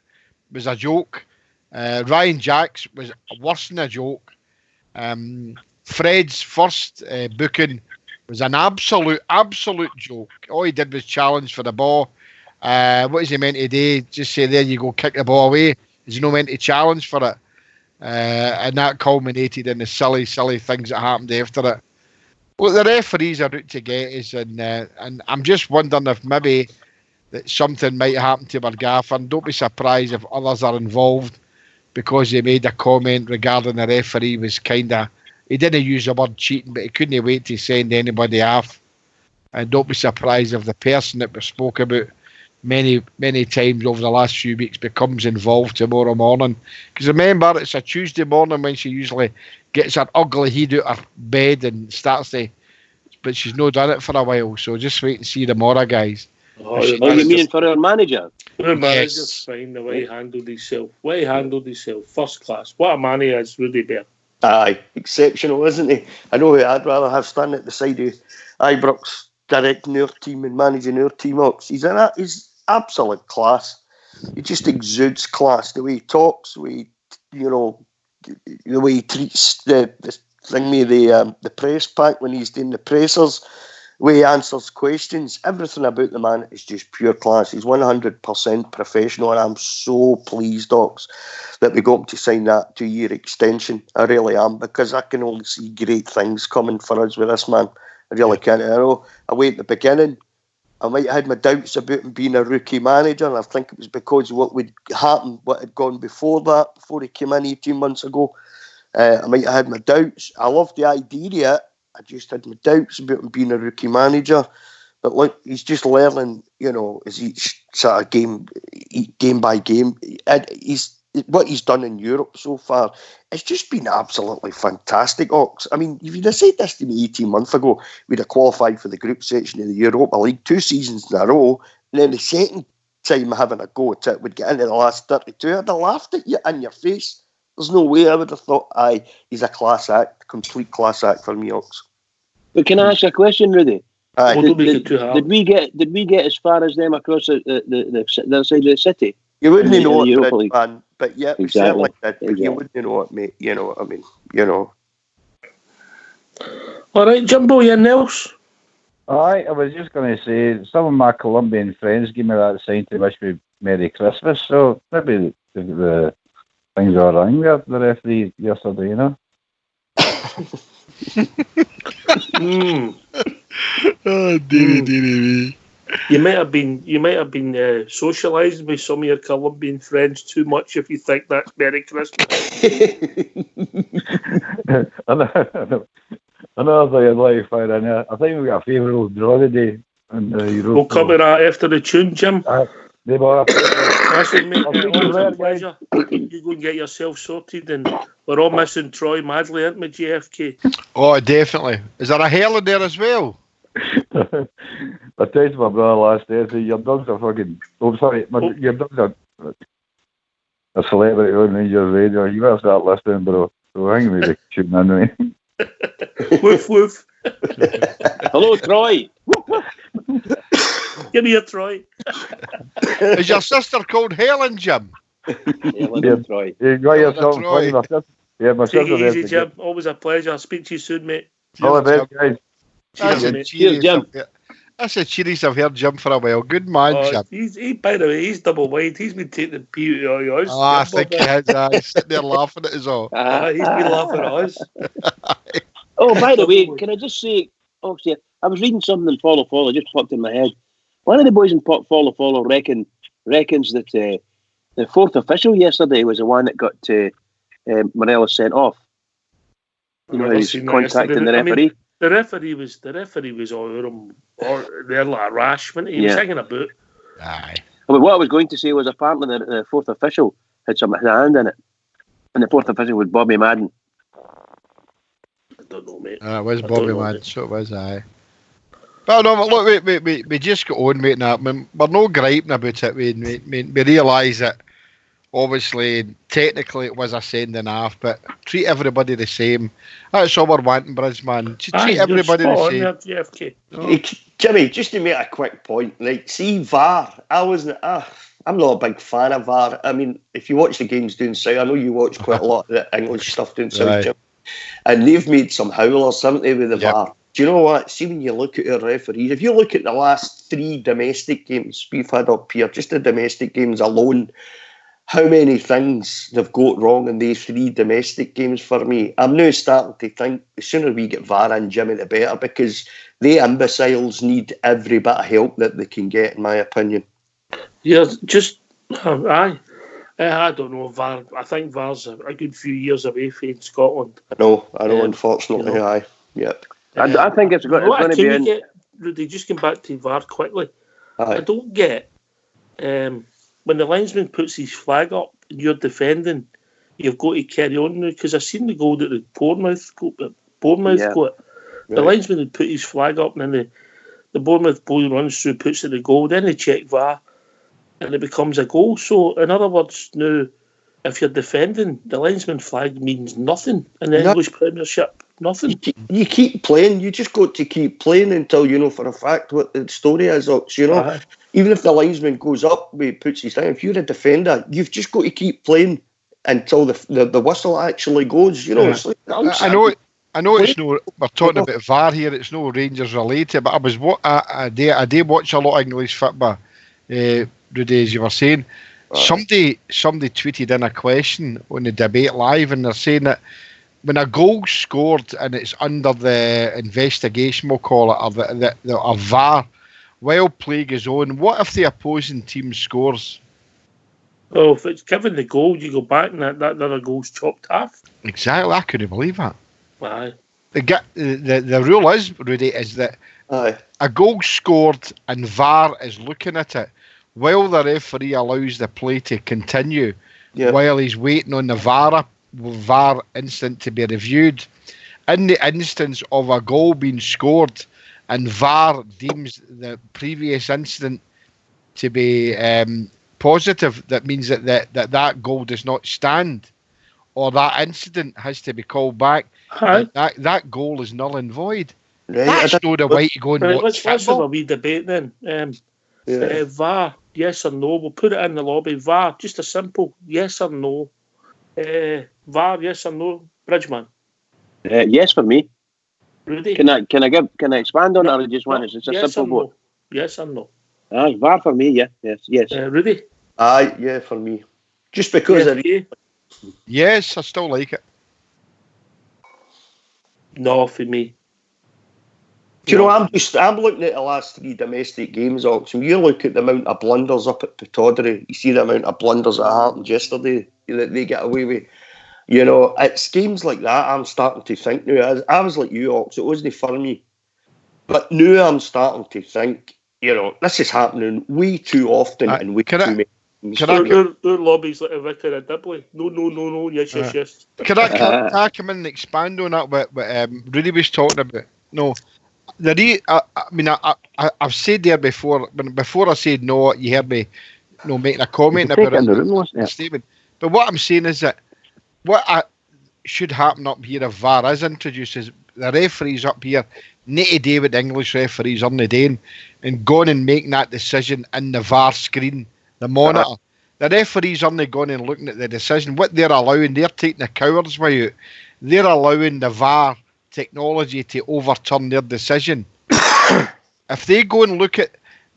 was a joke. Ryan Jacks was worse than a joke. Fred's first booking was an absolute joke. All he did was challenge for the ball. What is he meant to do? Just say, there you go, kick the ball away. Is he not meant to challenge for it? And that culminated in the silly things that happened after it. Well, the referees are out to get us, and I'm just wondering if maybe that something might happen to Margaffer. And don't be surprised if others are involved, because he made a comment regarding the referee was he didn't use the word cheating, but he couldn't wait to send anybody off. And don't be surprised if the person that we spoke about many times over the last few weeks becomes involved tomorrow morning. Because remember, it's a Tuesday morning when she usually gets her ugly head out of bed and starts to, but she's not done it for a while. So just wait and see tomorrow, guys. Oh, you mean for our manager? Our manager's fine, the way he handled himself. First class. What a man he is, Rudy Bear. Aye, exceptional, isn't he? I know who I'd rather have standing at the side of Ibrox, directing our team and managing our team up. He's absolute class. He just exudes class. The way he talks, the way he treats the thing with the press pack when he's doing the pressers, the way he answers questions, everything about the man is just pure class. He's 100% professional, and I'm so pleased, Ox, that we got him to sign that 2-year extension. I really am, because I can only see great things coming for us with this man. I really can. I know away at the beginning, I might have had my doubts about him being a rookie manager, and I think it was because of what would happen, what had gone before that, before he came in 18 months ago. I might have had my doubts. I loved the idea of it. I just had my doubts about him being a rookie manager. But look, he's just learning, as each sort of game by game. What he's done in Europe so far, it's just been absolutely fantastic, Ox. I mean, if you'd have said this to me 18 months ago, we'd have qualified for the group section of the Europa League 2 seasons in a row, and then the second time having a go at it would get into the last 32, I'd have laughed at you in your face. There's no way I would have thought, he's a class act, complete class act for me, Ox. But can I ask you a question, Rudy? Aye. Don't make it too hard. Did we get as far as them across the side of the city? You wouldn't in know the it, Europa Brid, League. man. But yeah, Exactly. we certainly did. But Exactly. you wouldn't know it, mate. You know what I mean? All right, Jimbo, you're Nels. I was just going to say, some of my Colombian friends gave me that sign to wish me Merry Christmas, so maybe the things are wrong with the referee yesterday, Oh, dearie me. You might have been socialising with some of your Colombian friends too much if you think that's Merry Christmas. Another thing I'd like to find in there, I think we got a favourable draw today. We'll cover that after the tune, Jim. They were. Listen, mate, always a pleasure. You go and get yourself sorted, and we're all missing Troy madly, aren't we, JFK? Oh, definitely. Is there a hell in there as well? I texted my brother last day, I said, your dogs are fucking... Oh, sorry, your dogs are a celebrity on Rangers radio. You better start listening, bro. So I think maybe tuning in with me. Woof, woof. Hello, Troy. Give me a Troy. Is your sister called Helen, Jim? Troy. You got yourself Troy. funny, my sister. Yeah, my Take sister. it easy, Jim. Always a pleasure. I'll speak to you soon, mate. All the best, guys. That's Cheers, the mate. Cheers, Jim. That's the cheeriest I've heard Jim for a while. Good man, Jim. By the way, he's double wide. He's been taking the pee out of yours. I think he is. He's sitting there laughing at us all. He's been laughing at us. Oh, by the way, can I just say, I was reading something in Follow, just popped in my head. One of the boys in Follow reckons that the fourth official yesterday was the one that got Morelos sent off. He's contacting the referee. The referee was over him, or they're like rash, wasn't he? He was hanging about. Aye. But what I was going to say was apparently the fourth official had some hand in it, and the fourth official was Bobby Madden. I don't know, mate. It was Bobby Madden, so it was, aye. But no, but look, we just got on, mate, now. We're no griping about it. We realise that, obviously, technically it was a sending off, but treat everybody the same. That's all we're wanting, Bridgeman. Treat everybody the same. JFK. Hey, Jimmy, just to make a quick point, like, see VAR, I'm not a big fan of VAR. I mean, if you watch the games down south, I know you watch quite a lot of the English stuff down south, Right. Jim, and they've made some howlers, haven't they, with the VAR? Do you know what? See, when you look at our referees, if you look at the last 3 domestic games we've had up here, just the domestic games alone, how many things they've got wrong in these 3 domestic games for me. I'm now starting to think the sooner we get VAR and Jimmy, the better, because they imbeciles need every bit of help that they can get, in my opinion. Yeah, just I don't know. VAR. I think VAR's a good few years away from Scotland. I know. Unfortunately, aye. Yep. I think it's going to be in. Rudy, just come back to VAR quickly. Aye. I don't get when the linesman puts his flag up and you're defending, you've got to carry on now, because I've seen the goal that the Bournemouth got. The linesman had put his flag up, and then the Bournemouth boy runs through, puts it in the goal, then they check VAR, and it becomes a goal. So, in other words, now if you're defending, the linesman flag means nothing in the English Premiership. Nothing. You keep playing. You just got to keep playing until you know for a fact what the story is. You know, even if the linesman goes up, puts his down. If you're a defender, you've just got to keep playing until the whistle actually goes. You know, it's like, I know it's no. We're talking about VAR here. It's no Rangers related, but I did watch a lot of English football. Rudy, as you were saying, somebody tweeted in a question on the debate live, and they're saying that when a goal's scored and it's under the investigation, we'll call it, or a VAR, while play goes on, what if the opposing team scores? Oh, if it's given the goal, you go back and that other goal's chopped off. Exactly, I couldn't believe that. Aye. The rule is, Rudy, is that a goal scored and VAR is looking at it while the referee allows the play to continue while he's waiting on the VAR incident to be reviewed. In the instance of a goal being scored and VAR deems the previous incident to be positive, that means that goal does not stand, or that incident has to be called back. That goal is null and void. Right. That's not the way to go and watch football. Let's have a wee debate then. VAR, yes or no? We'll put it in the lobby. VAR, just a simple yes or no. VAR, yes or no, Bridgeman? Yes for me. Rudy? Can I expand on it, or I just want it's a yes simple vote? No. Yes or no? VAR for me, yes. Rudy? Aye, yeah, for me. Just because Yes, I still like it. No, for me. Do you know, I'm looking at the last 3 domestic games, Ox, and you look at the amount of blunders up at Pittodrie, you see the amount of blunders that happened yesterday that they get away with. You know, it's games like that I'm starting to think now. I was like you, Ox, it wasn't for me. But now I'm starting to think, you know, this is happening way too often and way too many. Their lobby's like a vicar of Dibley. No, yes. Can I come in and expand on that what Rudy was talking about? No. I've said there before. Before I said no, you heard me, making a comment about it. Statement. But what I'm saying is that what should happen up here if VAR is introduced is the referees up here need to do what the English referees are doing and go on and making that decision in the VAR screen, the monitor. The referees aren't going and looking at the decision. What they're allowing, they're taking the coward's way out. They're allowing the VAR technology to overturn their decision. If they go and look at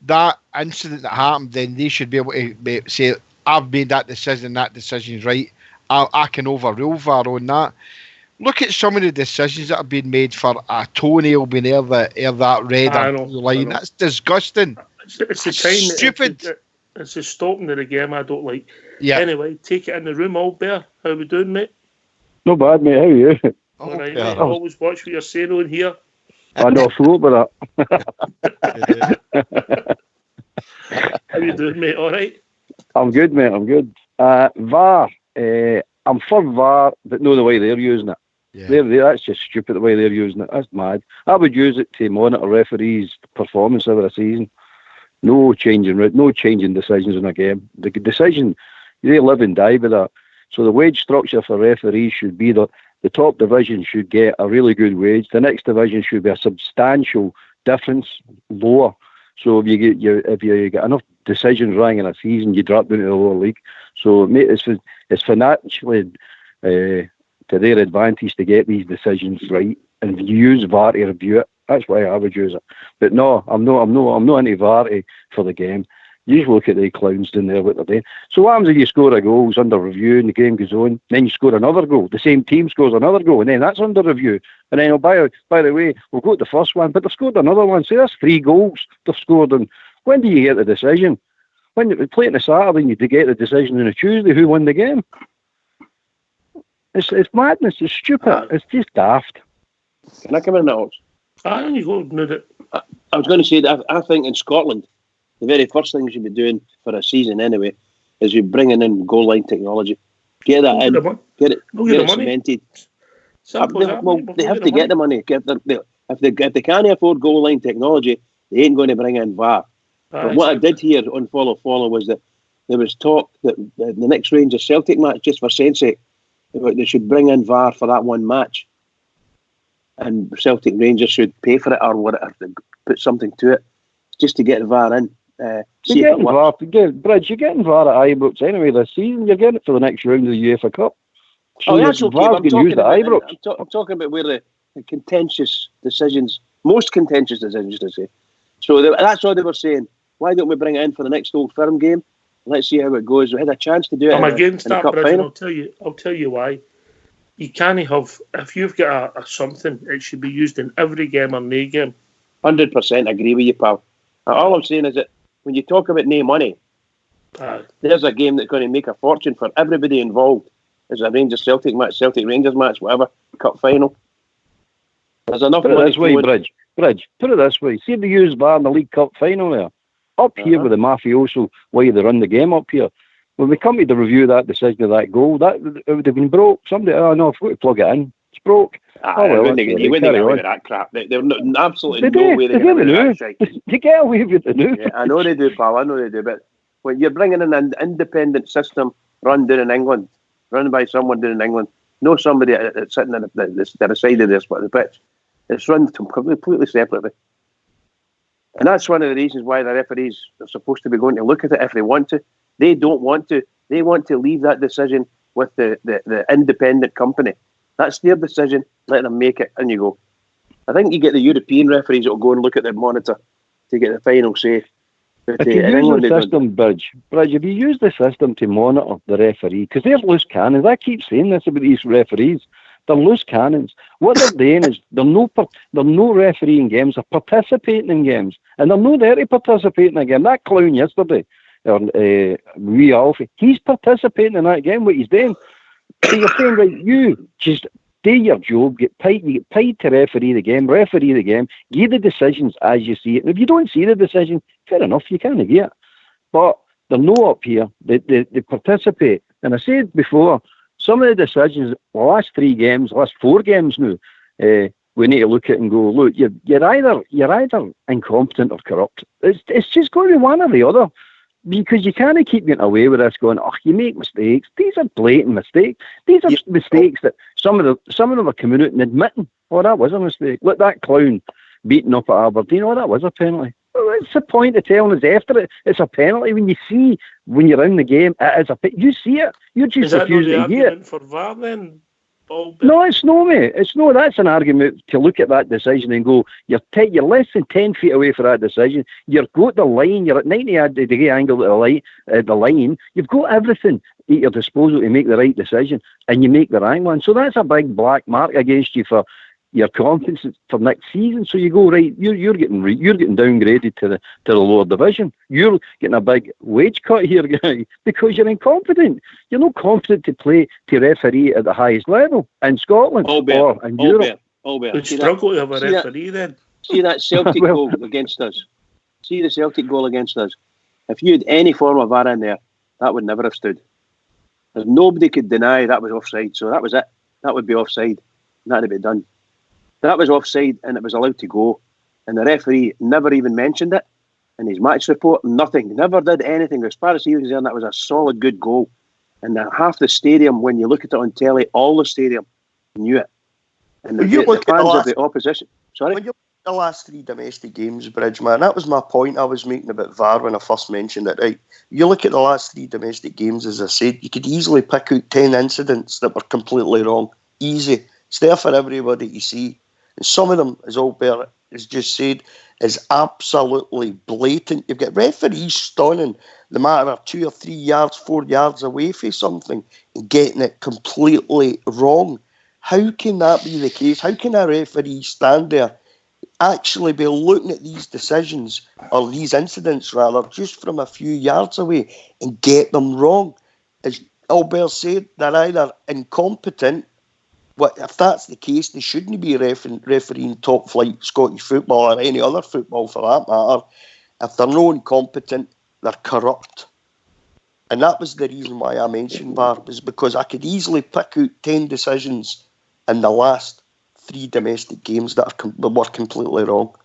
that incident that happened, then they should be able to say, I've made that decision's right. I can overrule VAR on that. Look at some of the decisions that have been made for a toenail being air that red line. That's disgusting. It's the time. Stupid. It's the stopping of the game I don't like. Yeah. Anyway, take it in the room, Old Bear. How we doing, mate? Not bad, mate. How are you? All right, mate. I always watch what you're saying on here. I know, float with that. How you doing, mate? All right? I'm good, mate. I'm good. VAR. I'm for VAR, but no the way they're using it. Yeah. That's just stupid the way they're using it. That's mad. I would use it to monitor referees' performance over a season. No changing decisions in a game. The decision, they live and die with that. So the wage structure for referees should be that the top division should get a really good wage. The next division should be a substantial difference lower. So if you get enough decisions wrong in a season, you drop down to the lower league. So mate, it's financially to their advantage to get these decisions right and use VAR to review it. That's why I would use it. But no, I'm not into VAR for the game. You just look at the clowns down there, what they're doing. So what happens if you score a goal, it's under review, and the game goes on, then you score another goal, the same team scores another goal, and then that's under review. And then, by the way, we'll go to the first one, but they've scored another one. So that's 3 goals they've scored. And when do you get the decision? When you play on a Saturday, and you get the decision on a Tuesday, who won the game? It's madness, it's stupid, it's just daft. Can I come in now? I was going to say that I think in Scotland, the very first thing you should be doing for a season anyway is you bringing in goal line technology. Get that in, get it cemented. They have to get the money. If they can't afford goal line technology, they ain't going to bring in VAR. But what I did hear on Follow was that there was talk that the next Rangers Celtic match, just for sense sake, they should bring in VAR for that one match, and Celtic Rangers should pay for it or whatever, put something to it, just to get VAR in. See if it works. Bridge, you're getting VAR at Ibrox anyway this season. You're getting it for the next round of the UEFA Cup. So That's okay. VAR's been used at Ibrox. I'm talking about where the contentious decisions, most contentious decisions, to say. So that's what they were saying. Why don't we bring it in for the next Old Firm game? Let's see how it goes. We had a chance to do it. I'm against that, Cup Bridge, final. and I'll tell you why. You can't have, if you've got a something, it should be used in every game or no game. 100% agree with you, pal. All I'm saying is that when you talk about no money, there's a game that's going to make a fortune for everybody involved. There's a Rangers Celtic match, Celtic Rangers match, whatever, cup final. There's enough money. Put it this way, Bridge. Put it this way. See if they use VAR in the League Cup final there. Up here with the mafioso way they run the game up here. When we come to review that decision of that goal, that it would have been broke. Somebody, no, I forgot to plug it in. It's broke. You wouldn't get away with that crap. They're absolutely no way they get away with that shit. They get away with it now. Yeah, I know they do, pal. I know they do. But when you're bringing in an independent system run down in England, run by someone down in England, no somebody that's sitting on the side of the pitch. It's run completely separately. And that's one of the reasons why the referees are supposed to be going to look at it if they want to. They don't want to. They want to leave that decision with the independent company. That's their decision. Let them make it, and you go. I think you get the European referees that will go and look at the monitor to get the final say. But, if you use the system, Bridge, if you use the system to monitor the referee, because they're loose cannons. I keep saying this about these referees. They're loose cannons. What they're doing is they're no refereeing games. They're participating in games, and they're not there to participate in a game. That clown yesterday, Wee Alfie, he's participating in that game. What he's doing. So you're saying, right? You just do your job. You get paid to referee the game. Give the decisions as you see it. And if you don't see the decision, fair enough, you can't get it. But they're not up here. They participate. And I said before, some of the decisions, the last 3 games, last 4 games now, we need to look at and go, look, you're either incompetent or corrupt. It's just going to be one or the other. Because you can't keep getting away with this going, you make mistakes. These are blatant mistakes. These are mistakes that some of them are coming out and admitting, that was a mistake. Look, that clown beating up at Aberdeen, that was a penalty. What's the point of telling us after it? It's a penalty when you see, when you're in the game, it is you see it. You're just refusing to hear it. For VAR then? No, it's no, mate. It's no. That's an argument to look at that decision and go, you're less than 10 feet away from that decision. You've got the line. You're at 90-degree angle at the line. You've got everything at your disposal to make the right decision, and you make the wrong one. So that's a big black mark against you for your confidence for next season. So you go, right, you're getting downgraded to the lower division. You're getting a big wage cut here, guy, because you're incompetent. You're not competent to referee at the highest level in Scotland or in Europe. We struggle to have a referee then. See that Celtic goal against us. See the Celtic goal against us. If you had any form of VAR in there, that would never have stood. Because nobody could deny that was offside. So that was it. That would be offside. And that'd be done. That was offside and it was allowed to go. And the referee never even mentioned it in his match report. Nothing. Never did anything. As far as he was concerned, that was a solid, good goal. And half the stadium, when you look at it on telly, all the stadium knew it. And the fans of the opposition. Sorry? When you look at the last 3 domestic games, Bridgeman, that was my point I was making about VAR when I first mentioned it, right? You look at the last 3 domestic games, as I said, you could easily pick out 10 incidents that were completely wrong. Easy. It's there for everybody to see. And some of them, as Albert has just said, is absolutely blatant. You've got referees stunning the matter of 2 or 3 yards, 4 yards away from something and getting it completely wrong. How can that be the case? How can a referee stand there, actually be looking at these decisions, or these incidents rather, just from a few yards away and get them wrong? As Albert said, they're either incompetent. If that's the case, they shouldn't be refereeing top-flight Scottish football or any other football for that matter. If they're not incompetent, they're corrupt. And that was the reason why I mentioned VAR, is because I could easily pick out 10 decisions in the last 3 domestic games that were completely wrong.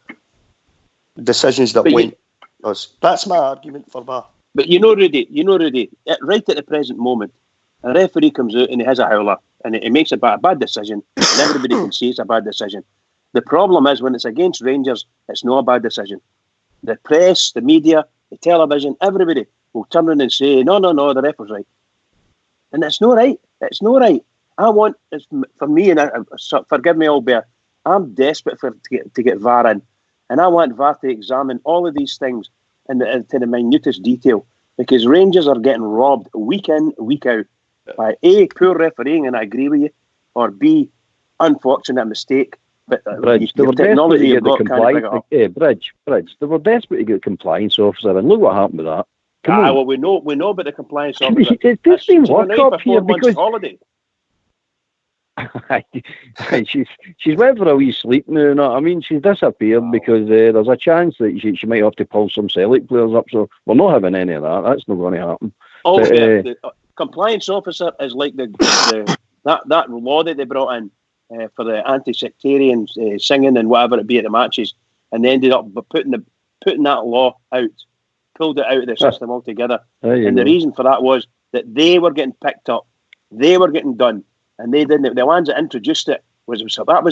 Decisions that went us. That's my argument for VAR. But you know, Rudy, right at the present moment, a referee comes out and he has a howler and he makes a bad decision, and everybody can see it's a bad decision. The problem is when it's against Rangers, it's not a bad decision. The press, the media, the television, everybody will turn around and say, no, the ref was right. And it's not right. It's not right. I want, for me, and forgive me, Albert, I'm desperate to get VAR in. And I want VAR to examine all of these things to the minutest detail, because Rangers are getting robbed week in, week out by A, poor refereeing, and I agree with you, or B, unfortunate mistake. But Bridge, they were desperate to get the compliance. Bridge, they were desperate to get the compliance officer, and look what happened with that. Well, we know about the compliance officer. This thing work up here because holiday. she's went for a wee sleep now. You know what I mean? She's disappeared because there's a chance that she might have to pull some Celtic players up. So we're not having any of that. That's not going to happen. Oh, but, the compliance officer is like that law that they brought in for the anti-sectarian singing and whatever it be at the matches, and they ended up putting that law out, pulled it out of the system altogether. And the reason for that was that they were getting picked up, they were getting done. And they didn't. The ones that introduced it was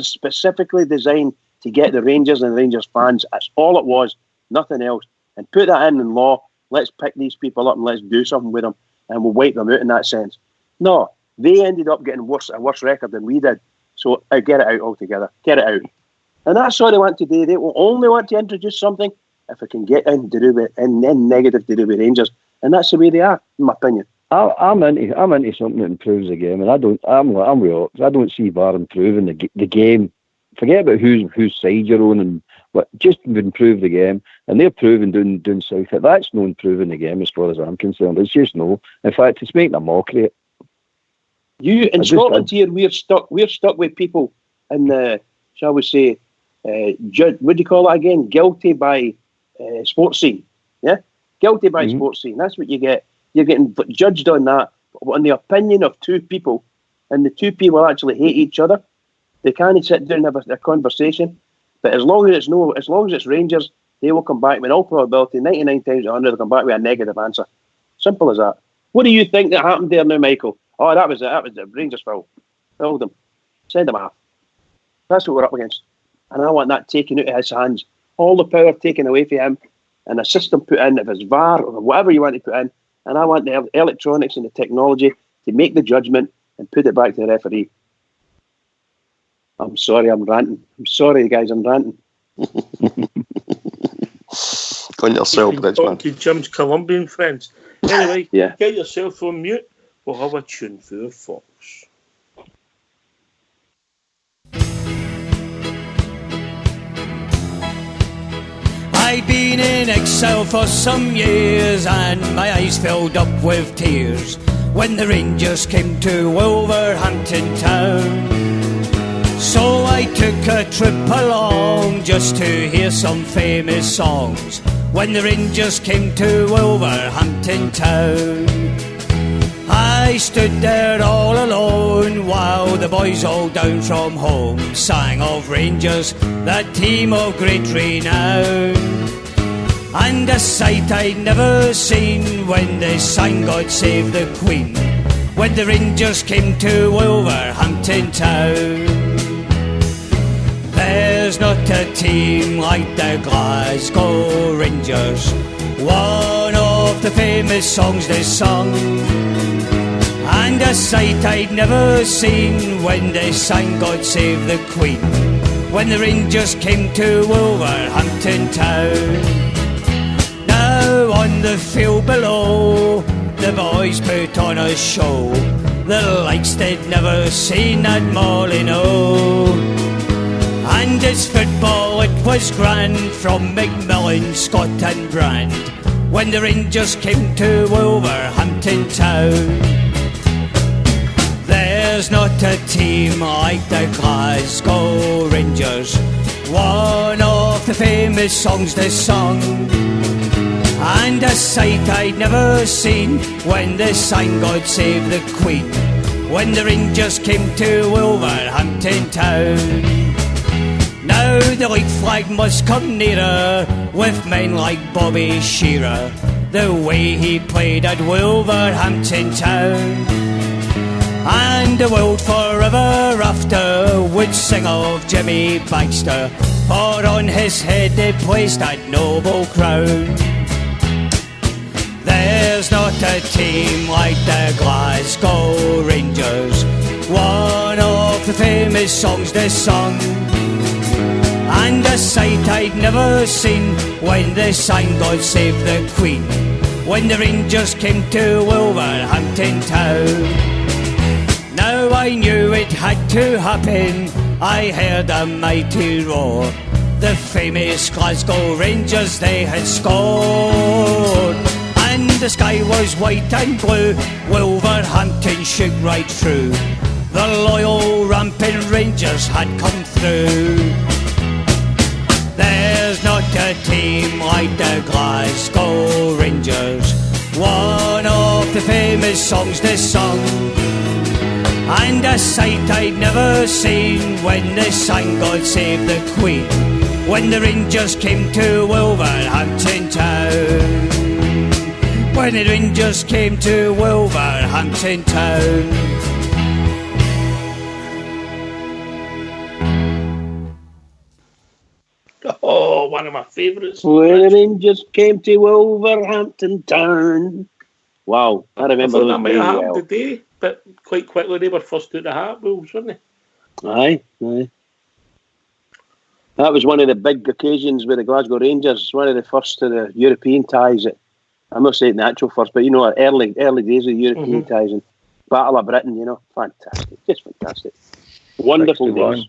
specifically designed to get the Rangers and the Rangers fans. That's all it was, nothing else. And put that in law. Let's pick these people up and let's do something with them, and we'll wipe them out in that sense. No, they ended up getting a worse record than we did. So get it out altogether. Get it out. And that's all they want to do. They will only want to introduce something if it can get in to do with, and then negative to do with Rangers. And that's the way they are, in my opinion. I'm into something that improves the game, and I'm real. I don't see VAR improving the game. Forget about whose side you're on, but just improve the game. And they're proving doing South. That's no improving the game as far as I'm concerned. It's just no. In fact, it's making a mockery. You in Scotland here, we're stuck with people in the, shall we say, what do you call it again? Guilty by sports scene. Yeah, guilty by sports scene. That's what you get. You're getting judged on that, on the opinion of two people, and the two people actually hate each other. They can't sit down and have a conversation. But as long as it's Rangers, they will come back with all probability, 99 times out of 100, they'll come back with a negative answer. Simple as that. What do you think that happened there now, Michael? Oh, that was the Rangers foul. Fouled them. Send them off. That's what we're up against. And I want that taken out of his hands. All the power taken away from him, and a system put in, if it's VAR or whatever you want to put in. And I want the electronics and the technology to make the judgment and put it back to the referee. I'm sorry, I'm ranting. I'm sorry, guys, I'm ranting. Go on yourself, Bridgeman. To Jim's Colombian friends. Anyway, yeah. Get yourself on mute. We'll have a tune for the Fox. I'd been in exile for some years, and my eyes filled up with tears when the Rangers came to Wolverhampton town. So I took a trip along just to hear some famous songs when the Rangers came to Wolverhampton town. I stood there all alone while the boys all down from home sang of Rangers, that team of great renown. And a sight I'd never seen when they sang God Save the Queen, when the Rangers came to Wolverhampton town. There's not a team like the Glasgow Rangers, one of the famous songs they sung. And a sight I'd never seen when they sang God Save the Queen, when the Rangers came to Wolverhampton town. Now on the field below, the boys put on a show, the likes they'd never seen at Molyneux. And as football it was grand, from Macmillan, Scott and Brand, when the Rangers came to Wolverhampton town. There's not a team like the Glasgow Rangers, one of the famous songs they sung. And a sight I'd never seen when they sang God Save the Queen, when the Rangers came to Wolverhampton town. Now the league flag must come nearer, with men like Bobby Shearer the way he played at Wolverhampton Town. And the world forever after would sing of Jimmy Baxter, for on his head they placed that noble crown. There's not a team like the Glasgow Rangers, one of the famous songs they sung, and a sight I'd never seen when they sang God Save the Queen, when the Rangers came to Wolverhampton Town. Now I knew it had to happen, I heard a mighty roar, the famous Glasgow Rangers they had scored. And the sky was white and blue, Wolverhampton shook right through, the loyal rampant Rangers had come through. There's not a team like the Glasgow Rangers, one of the famous songs they sung, and a sight I'd never seen when they sang God Save the Queen, when the Rangers came to Wolverhampton Town. When the Rangers came to Wolverhampton Town. Oh, one of my favourites. When the Rangers came to Wolverhampton Town. Wow, I I remember thought that those might very have happened well. today, but quite quickly they were first out the Heart Wolves, weren't they? Aye. That was one of the big occasions with the Glasgow Rangers, one of the first of the European ties. I'm not saying the actual first, but early days of the European ties and Battle of Britain, fantastic, just fantastic. Wonderful 61. days.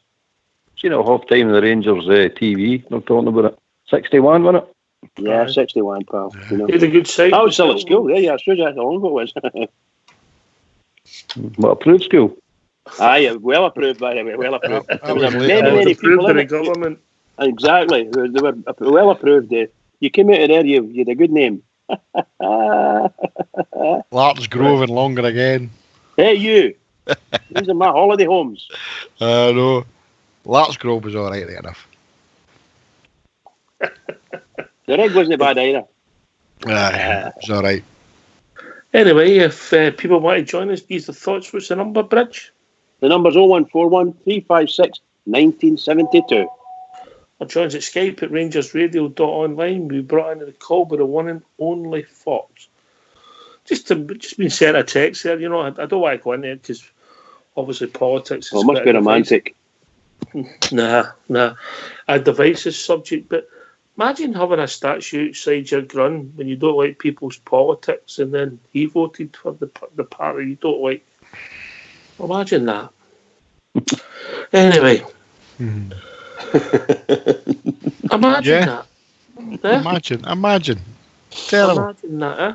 Seen it at half time in the Rangers TV. They're talking about it. 61, wasn't it? Yeah, 61, pal. They had a good side. I was still at school, yeah, I suppose that's how long ago it was. What, approved school? Aye, well approved, by the way, well approved. That There was was later many, on. many people Approved by in the it. government. Exactly, they were well approved. You came out of there, you had a good name. Larks Grove and longer again. Hey, you! These are my holiday homes. No. Larks Grove was alright enough. The rig wasn't bad either. It was alright. Anyway, if people want to join us, these are thoughts. What's the number, Bridge? The number's 0141 356 1972. Or join us at Skype at rangersradio.online. We brought in the call by the one and only Fox. Just been sent a text there. I don't want to go into it because obviously politics is Well, it must be romantic. Nah. A divisive subject, but imagine having a statue outside your grun when you don't like people's politics and then he voted for the party you don't like. Imagine that. Anyway. Imagine that. Imagine. Terrible. Imagine that, eh?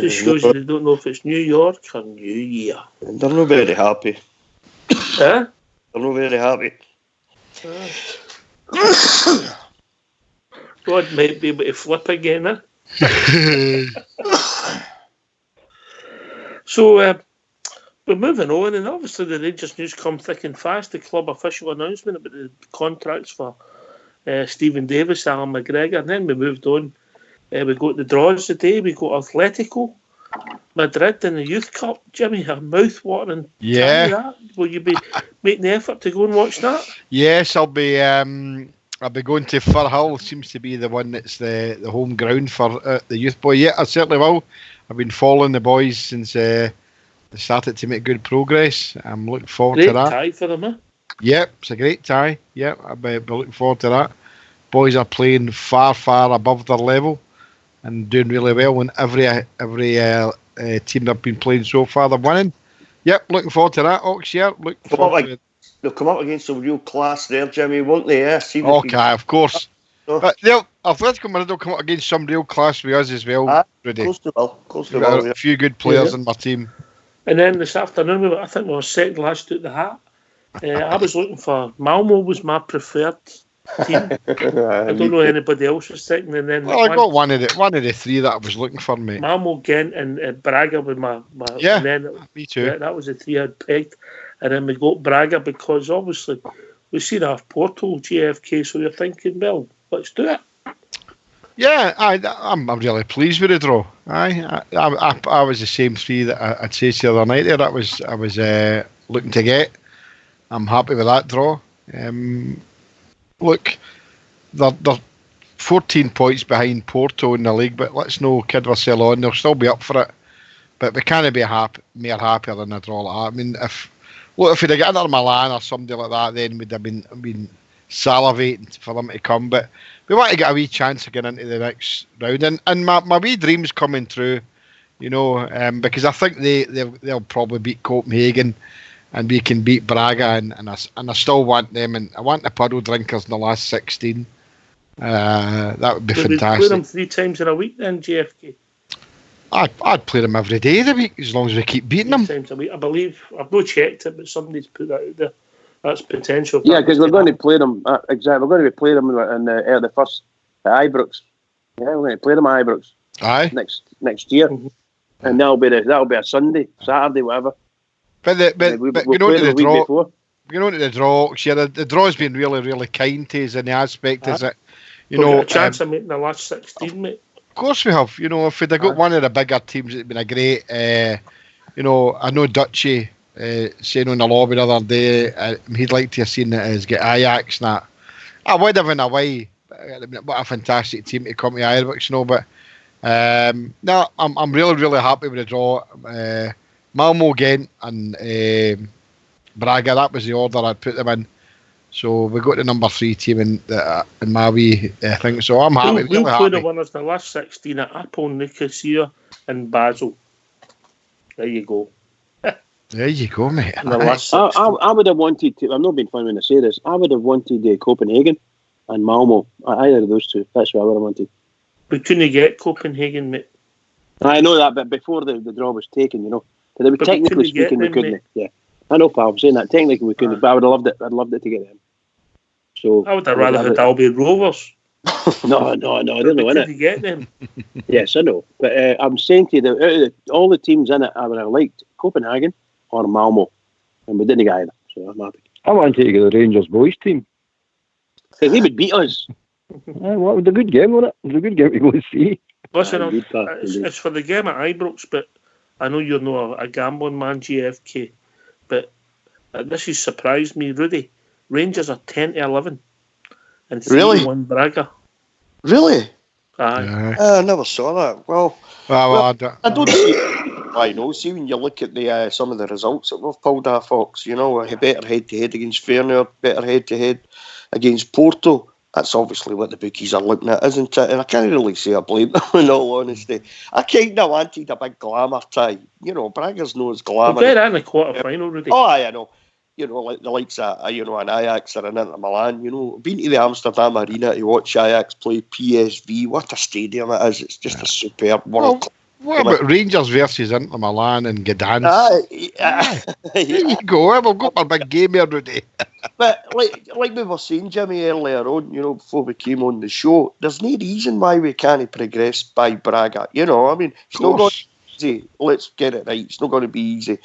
Just shows you they don't know if it's New York or New Year. They're not very happy. Eh? They're not very happy. God might be able to flip again, eh? So, we're moving on, and obviously the Rangers news come thick and fast. The club official announcement about the contracts for Stephen Davis, Alan McGregor, and then we moved on. We got the draws today. We got Atletico Madrid in the Youth Cup. Jimmy, a mouth-watering. Yeah. That. Will you be making the effort to go and watch that? Yes, I'll be going to Firhill. Seems to be the one that's the home ground for the youth boy. Yeah, I certainly will. I've been following the boys since they started to make good progress. I'm looking forward to that. Great tie for them, eh? Yep, it's a great tie. Yep, I'll be looking forward to that. Boys are playing far, far above their level and doing really well. And every team they've been playing so far, they're winning. Yep, looking forward to that. Ox, yeah, looking forward to it. They'll come up against some real class there, Jimmy, won't they? Yeah, see Okay, of course. Oh. But Atletico Madrid will come up against some real class with us as well. Rudy. Close to well. We've got a few good players in my team. And then this afternoon, I think we were second last out the hat. I was looking for Malmo was my preferred team. I don't know anybody else was second. And then Well, I got one of the three that I was looking for, mate. Malmo, Ghent, and Braga with my Yeah, and then, me too. Yeah, that was the three I'd pegged. And then we got Braga because obviously we've seen our Porto, GFK, so you're thinking, well, let's do it. Yeah, I'm really pleased with the draw. I was the same 3 that I'd say the other night there. I was looking to get. I'm happy with that draw. Look, they're 14 points behind Porto in the league, but let's no kid ourselves on. They'll still be up for it. But we can't be more happier than a draw like that. I mean, if we'd have got another Milan or somebody like that, then we'd have been salivating for them to come. But we want to get a wee chance of getting into the next round. And my wee dream's coming true, because I think they'll probably beat Copenhagen and we can beat Braga. And I still want them. And I want the puddle drinkers in the last 16. That would be fantastic. We play them 3 times in a week then, JFK? I'd play them every day of the week as long as we keep beating them. 3 times a week, I believe. I've not checked it, but somebody's put that out there. That's potential. Yeah, because we're going to play them. Exactly, we're going to be playing them in the first at Ibrox. Yeah, we're going to play them at Ibrox. Aye. Next year, and that'll be a Sunday, Saturday, whatever. But you know the draw. You know the draw. Yeah, the draw's been really, really kind to us in the aspect is that we've got a chance of making the last 16, mate. Of course we have. If we'd have got one of the bigger teams, it'd been a great. I know Dutchie saying on the lobby the other day he'd like to have seen it get Ajax and that. I would have in a way. What a fantastic team to come to Ibrox, but no, I'm really, really happy with the draw. Malmo, Ghent and Braga, that was the order I'd put them in. So we got the number 3 team in my wee thing. So I'm happy. We'll play the winners in the last 16 at Apple, Nicosia and Basel. There you go. There you go, mate. I would have wanted to. I'm not being funny when I say this. I would have wanted Copenhagen and Malmo. Either of those 2. That's what I would have wanted. We couldn't get Copenhagen, mate. I know that, but before the draw was taken, But technically speaking, we couldn't. Mate. Yeah, I know, pal. I'm saying that technically we couldn't, but I would have loved it. I'd loved it to get them. So I would have rather had Albion Rovers. No, I don't know, innit? You get them. Yes, I know. But I'm saying to you that out of all the teams in it, I would have liked Copenhagen or Malmo, and we didn't get either. So I'm happy. I wanted to get the Rangers boys team. They would beat us. Well, it was a good game, wasn't it? It was a good game to go and see. Listen, it's for the game at Ibrox, but I know you're not a gambling man, GFK, but this has surprised me, Rudy. Rangers are 10-11 and 3-1 Braga. Really? Aye. I never saw that. Well, I don't see. I know. See, when you look at the some of the results that we've pulled off, Fox, a better head-to-head against Feyenoord, better head-to-head against Porto. That's obviously what the bookies are looking at, isn't it? And I can't really say I blame them, in all honesty. I kind of wanted a big glamour tie. Braga's known as glamour. We'll get that in the quarter-final, Rudy. Oh, I know. Like the likes of, an Ajax or an Inter Milan, been to the Amsterdam Arena to watch Ajax play PSV. What a stadium it is. It's just a superb world club. What about Rangers versus Inter Milan and Gdansk? There you go. We've got our big game here today. But like we were saying, Jimmy, earlier on, before we came on the show, there's no reason why we can't progress by Braga. It's not going to be easy. Let's get it right. It's not going to be easy.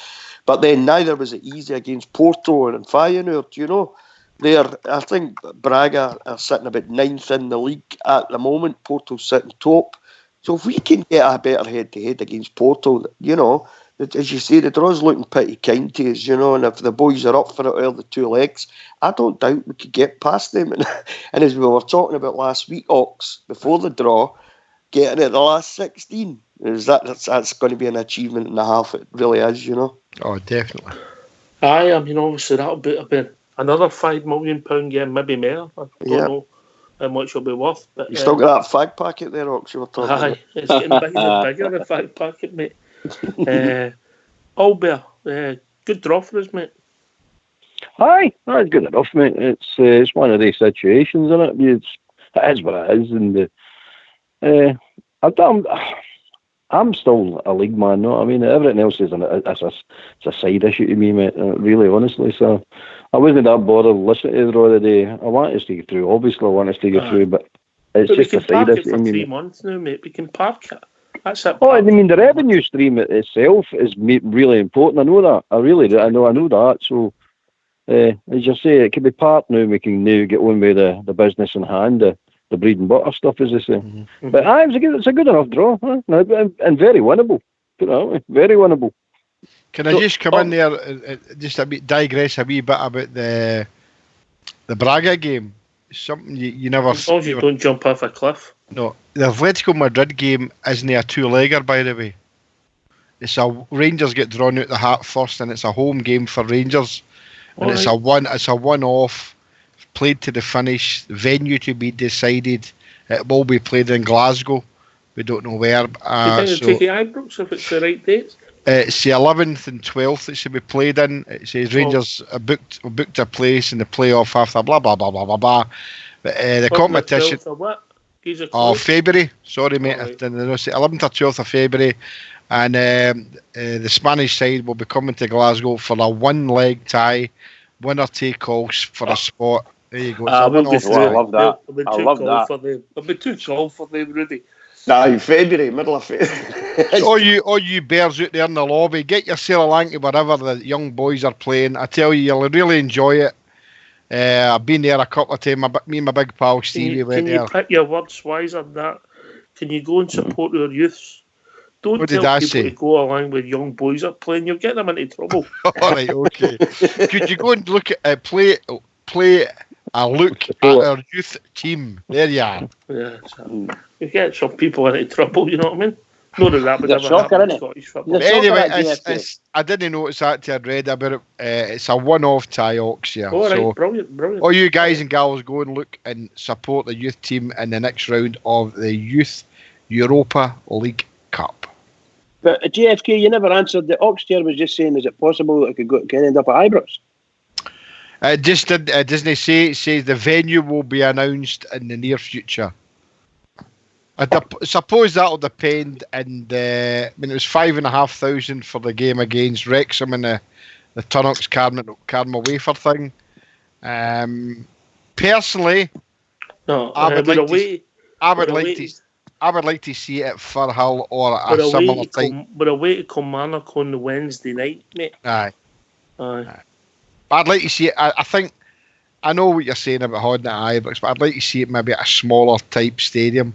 But then neither was it easy against Porto and Feyenoord, I think Braga are sitting about 9th in the league at the moment. Porto's sitting top. So if we can get a better head-to-head against Porto, as you say, the draw's looking pretty kind to us, and if the boys are up for it all the 2 legs, I don't doubt we could get past them. And as we were talking about last week, Ox, before the draw, getting at the last 16, that's going to be an achievement and a half. It really is, Oh, definitely. Aye, obviously that'll be another £5 million game, maybe more. I don't know how much it'll be worth. But, you still got that fag packet there, Ox, you were talking about. Aye, it's getting bigger and bigger, the fag packet, mate. Albert, good draw for us, mate. Aye, that's good enough, mate. It's one of these situations, isn't it? It is what it is, and I'm still a league man, no? I mean, everything else is it's a side issue to me, mate, really, honestly. So I wasn't that bothered listening to the draw today. I want us to get through. Obviously, I want us to get through, but it's just a side issue. We can park it for 3 months now, mate. We can park it. That's it. Oh, I mean, the revenue stream itself is really important. I know that. I know that. So, as you say, it can be parked now. We can now get on with the business in hand. the bread and butter stuff, as they say. Mm-hmm. But it's a good enough draw, huh? And very winnable. Put it that way, very winnable. Can I just come in there, just a bit, digress a wee bit about the Braga game? Something you never. As long as you don't jump off a cliff. No, the Atletico Madrid game isn't a two-legger, by the way. It's Rangers get drawn out the hat first, and it's a home game for Rangers, and it's a one-off, played to the finish. Venue to be decided. It will be played in Glasgow. We don't know where. Do you think they'll take it Ibrox if it's the right dates? It's the 11th and 12th it should be played in. It says Rangers booked a place in the playoff after blah blah blah blah blah blah. But the competition. February. Sorry, mate. I didn't know. 11th or 12th of February, and the Spanish side will be coming to Glasgow for a one-leg tie, winner take all for a spot. There you go. I love that. I love that. It'll be too cold for them, Rudy. Nah, February, middle of February. all you bears out there in the lobby, get your Sri Lanka wherever the young boys are playing. I tell you, you'll really enjoy it. I've been there a couple of times. Me and my big pal Stevie went there. Can you pick your words wiser than that? Can you go and support your youths? Don't what tell did I people say? to go along with young boys are playing. You'll get them into trouble. All right, okay. Could you go and look at play a look at our youth team? There you are. Yeah, you get some people into trouble. You know what I mean? Not that would ever happen in Scottish football. Anyway, I didn't notice that till I'd read about it. It's a one-off tie, Oxia. All right, so brilliant. All you guys and gals go and look and support the youth team in the next round of the Youth Europa League Cup. But at JFK, you never answered. The Oxtier was just saying, is it possible that it could end up at Ibrox? Just doesn't say. It says the venue will be announced in the near future. I suppose that'll depend. And it was 5,500 for the game against Wrexham in the Tunnock's Carmel Wafer thing. Personally, no, I would like to see it at Firhill or a similar time. But away to Kilmarnock on the Wednesday night, mate. Aye. I'd like to see it. I think I know what you're saying about holding it at Ibrox, but I'd like to see it maybe at a smaller type stadium.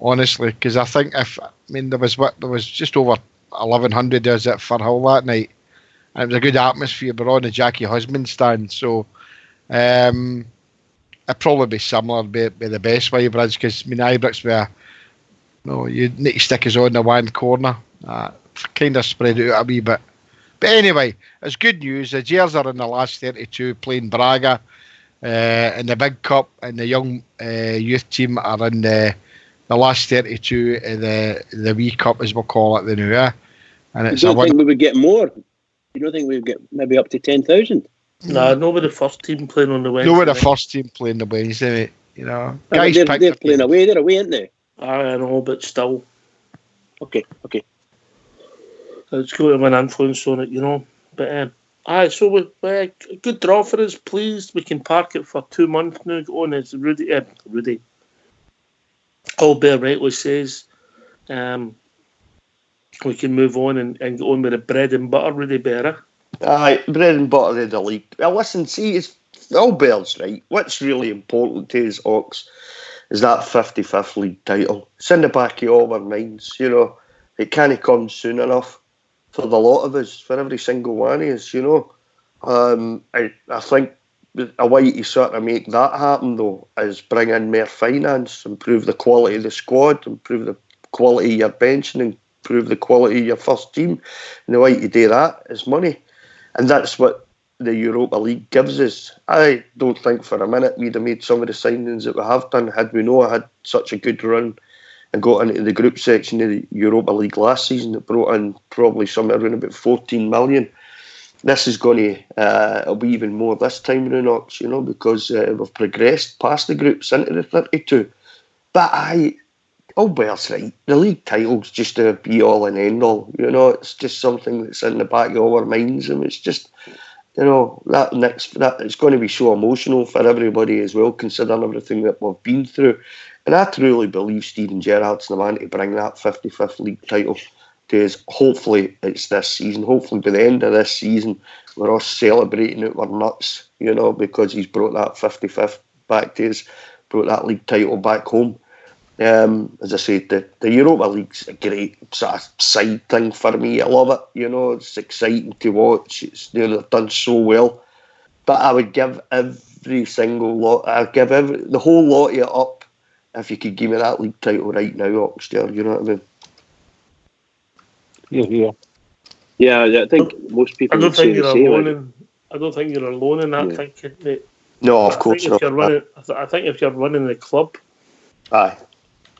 Honestly, because I think there was just over 1,100 at Firhill that night, and it was a good atmosphere. But on the Jackie Husband stand, so it'd probably be similar. Be the best way, Bridge, because Ibrox you need to stick us on the one corner, kind of spread it out a wee bit. But anyway, it's good news. The Jers are in the last 32 playing Braga in the Big Cup, and the young youth team are in the last 32 in the wee cup, as we'll call it, the new. And it's you don't think we would get more? You don't think we'd get maybe up to 10,000? Nah, not with the first team playing on the Wednesday. No, with the first team playing the Wednesday, mate. You know, guys, they're playing away. They're away, aren't they? I know, but still. Okay. It's going to have an influence on it, you know. But so we good draw for us. Pleased we can park it for 2 months now. On as Rudy. Albert rightly says, we can move on and go on with the bread and butter, Rudy Berra. Aye, bread and butter of the league. Well, listen, see, it's Albert's right. What's really important to us, Ox, is that 55th league title. It's in the back of all our minds, you know. It can't come soon enough for the lot of us, for every single one of us, you know. I think a way to sort of make that happen, though, is bring in more finance, improve the quality of the squad, improve the quality of your bench, and improve the quality of your first team. And the way to do that is money. And that's what the Europa League gives us. I don't think for a minute we'd have made some of the signings that we have done had we not had such a good run and got into the group section of the Europa League last season that brought in probably somewhere around about 14 million. This is going to it'll be even more this time around, Ox, you know, because we've progressed past the groups into the 32. But Albert's right. The league title's just a be all and end all. You know, it's just something that's in the back of all our minds, and it's just, you know, that it's going to be so emotional for everybody as well, considering everything that we've been through. And I truly believe Steven Gerrard's the man to bring that 55th league title to us. Hopefully it's this season. Hopefully by the end of this season we're all celebrating it. We're nuts, you know, because he's brought that 55th back to us. brought that league title back home. As I said, the Europa League's a great sort of side thing for me. I love it. You know, it's exciting to watch. They've done so well. But I would give every single lot. I'd give the whole lot of it up if you could give me that league title right now, Oxtail. You know what I mean? Yeah, I think most people. I don't would say think the you're same, alone like. in. I don't think you're alone in that thinking, mate. No, of course If not. you're running, I think if you're running the club, Aye.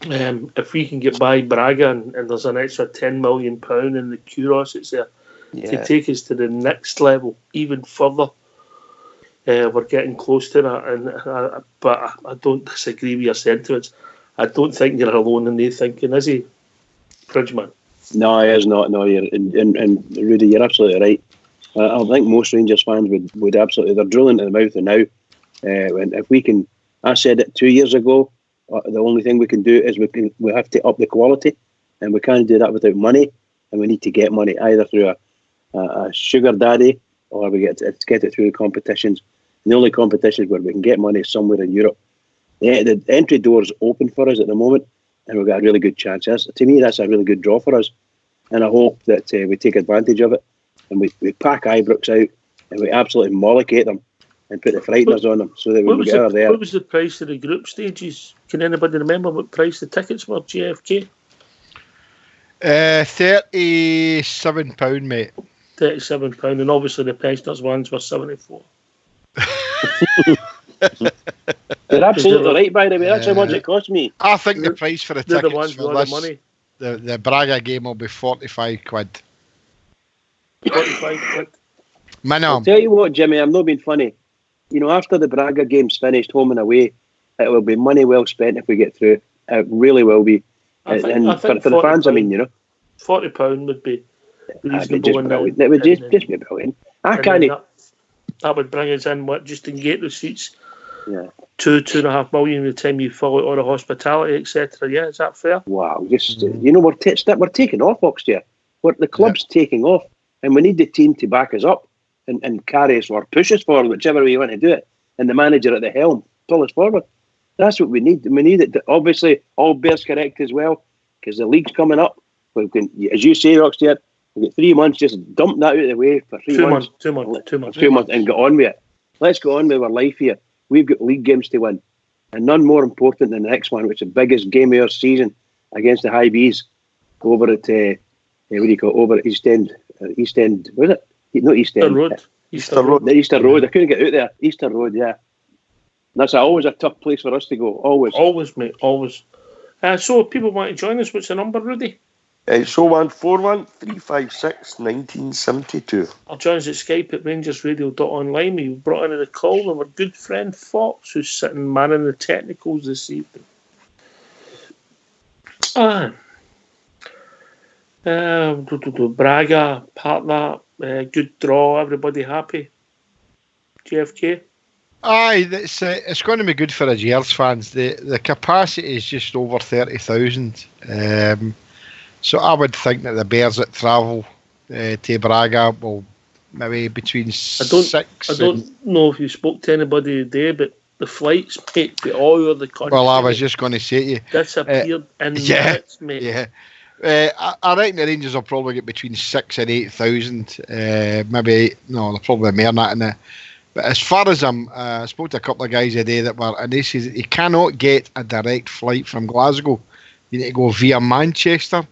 if we can get by Braga and there's an extra £10 million in the Kuros, it's there to take us to the next level, even further. We're getting close to that, but I don't disagree with your sentiments. I don't think you're alone in the thinking, is he, Bridgman? No, he is not. No, and Rudy, you're absolutely right. I think most Rangers fans would absolutely. They're drilling to the mouth of now. And if we can, I said it 2 years ago. The only thing we can do is we have to up the quality, and we can't do that without money. And we need to get money either through a sugar daddy, or we get it through the competitions. And the only competitions where we can get money is somewhere in Europe. The entry door is open for us at the moment, and we've got a really good chance. To me, that's a really good draw for us, and I hope that we take advantage of it, and we pack Ibrox out, and we absolutely mollocate them, and put the frighteners on them, so that we can get out of there. What was the price of the group stages? Can anybody remember what price the tickets were, JFK? £37, mate. £37, and obviously the pensioners ones were 74. You're absolutely right, by the way. That's how much it cost me. I think the price for the They're tickets the ones for with this, the money. the Braga game will be 45 quid. 45 quid. I'll Minimum. tell you what, Jimmy, I'm not being funny. You know, after the Braga game's finished, home and away, it will be money well spent if we get through. It really will be. I think for the fans, I mean, you know. £40 would be reasonable. It would just be brilliant. I can't. That would bring us in, just to get the seats? Yeah. 2.5 million by the time you fill out all the hospitality, etc. Yeah, is that fair? Wow, you know, we're taking off, Oxtail. The club's taking off, and we need the team to back us up and carry us or push us forward, whichever way you want to do it. And the manager at the helm pull us forward. That's what we need. We need it. Obviously, all bears correct as well, because the league's coming up. We can, as you say, Oxtail, we've got 3 months. Just dump that out of the way for 3 months. 2 months. 2 months, and get on with it. Let's go on with our life here. We've got league games to win, and none more important than the next one, which is the biggest game of our season against the High Bees over at over at East End. East End, was it? Not East End. Easter Road. The Easter Road. I couldn't get out there. Easter Road, yeah. That's always a tough place for us to go. Always, mate. Always. So if people want to join us, what's the number, Rudy? It's 0141 356 1972. Or join us at Skype at rangersradio.online. We've brought in the call and our good friend Fox, who's sitting manning the technicals this evening. Braga, part of that, good draw, everybody happy? JFK? Aye, it's going to be good for us Years fans. The capacity is just over 30,000. So I would think that the Bears that travel to Braga will maybe between 6. I don't know if you spoke to anybody today, but the flights, mate, to all over the country. Well, I was just going to say to you, disappeared in minutes, mate. Yeah. I reckon the Rangers will probably get between 6,000 and 8,000. Maybe they're probably more than that in there. But as far as I spoke to a couple of guys today that were, and they said that you cannot get a direct flight from Glasgow. You need to go via Manchester.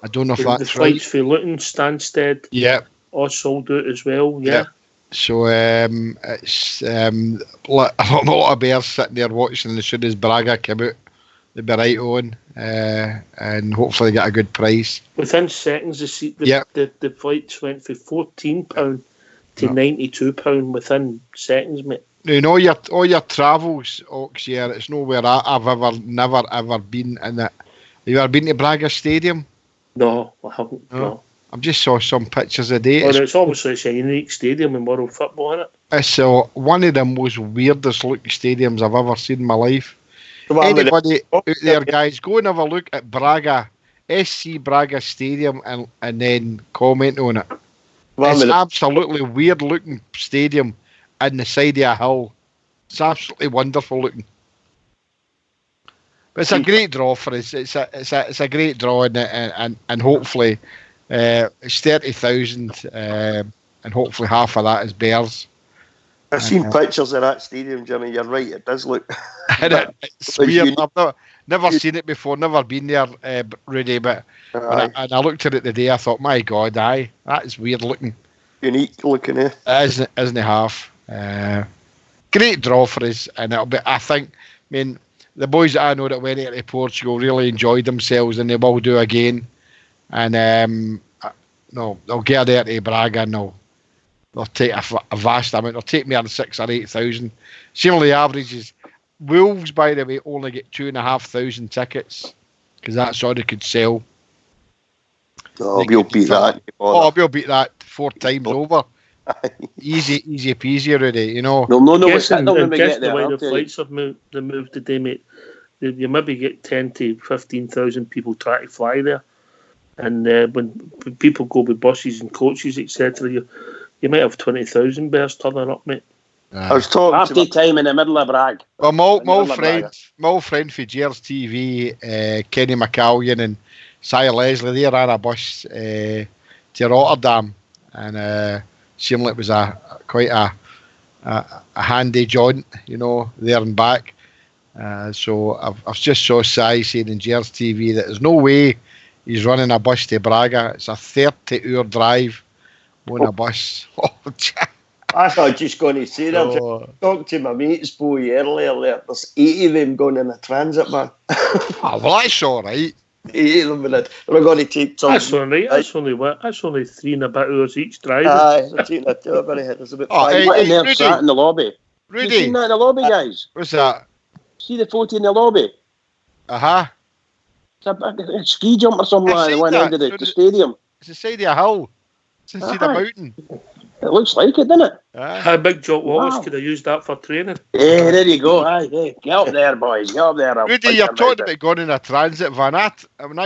I don't know if that's the flights for Luton, Stansted, all sold out as well. Yeah. So it's a lot of Bears sitting there watching as soon as Braga came out. They'll be right on, and hopefully get a good price. Within seconds, the flights went from £14 to £92 within seconds, mate. Now, all your travels, Oxyere, it's nowhere I've never ever been in it. Have you ever been to Braga Stadium? No, I haven't. No. I've just saw some pictures today. Well, it's obviously a unique stadium in world football, isn't it? It's one of the most weirdest looking stadiums I've ever seen in my life. Anybody out there, guys, go and have a look at Braga, SC Braga Stadium, and then comment on it. It's an absolutely weird looking stadium in the side of a hill. It's absolutely wonderful looking. It's a great draw for us. It's a great draw, and hopefully it's 30,000, and hopefully half of that is Bears. I've seen pictures of that stadium, Jimmy. You're right, it does look. It's weird. I've never seen it before, never been there, Rudy. But when I looked at it today, I thought, my God, that is weird looking. Unique looking, eh? Isn't it half? Great draw for us, and it'll be. I mean, the boys that I know that went to Portugal really enjoyed themselves, and they will do again. And they'll get there to Braga, and they'll take a vast amount. They'll take more than 6,000 or 8,000. Seemingly, the average is Wolves, by the way, only get 2,500 tickets because that's all they could sell. Oh, we'll beat that. Oh, we'll beat that 4 times over. Easy peasy already, you know. No, when we get there. The way the flights have moved today, mate, you maybe get 10 to 15,000 people try to fly there, and when people go with buses and coaches, etc., you might have 20,000 bears turning up, mate. I was talking Party time in the middle of Bragg. Well, my friend for Gers TV, Kenny McCallion and Sia Leslie, they ran a bus to Rotterdam, and seemed like it was quite a handy jaunt, you know, there and back. So I've just saw Sia saying in Gers TV that there's no way he's running a bus to Braga. It's a 30-hour drive on a bus. I thought just going to say that. Talked to my mates boy earlier there. There's 8 of them going in a transit van. Well, that's all right. 8 of them, they're going to take some. That's only 3 and a bit hours each drive. They're taking a tour. There's about 5. Rudy, sat in the lobby. Rudy, you seen that in the lobby, guys? What's that? See the photo in the lobby? It's a ski jump or something like at one end of the stadium. It's the side of a hill. It's inside a mountain. It looks like it, doesn't it? How big Jock Wallace could have used that for training? Yeah, there you go. Get up there, boys. Get up there. Rudy, you're talking about going in a transit van. I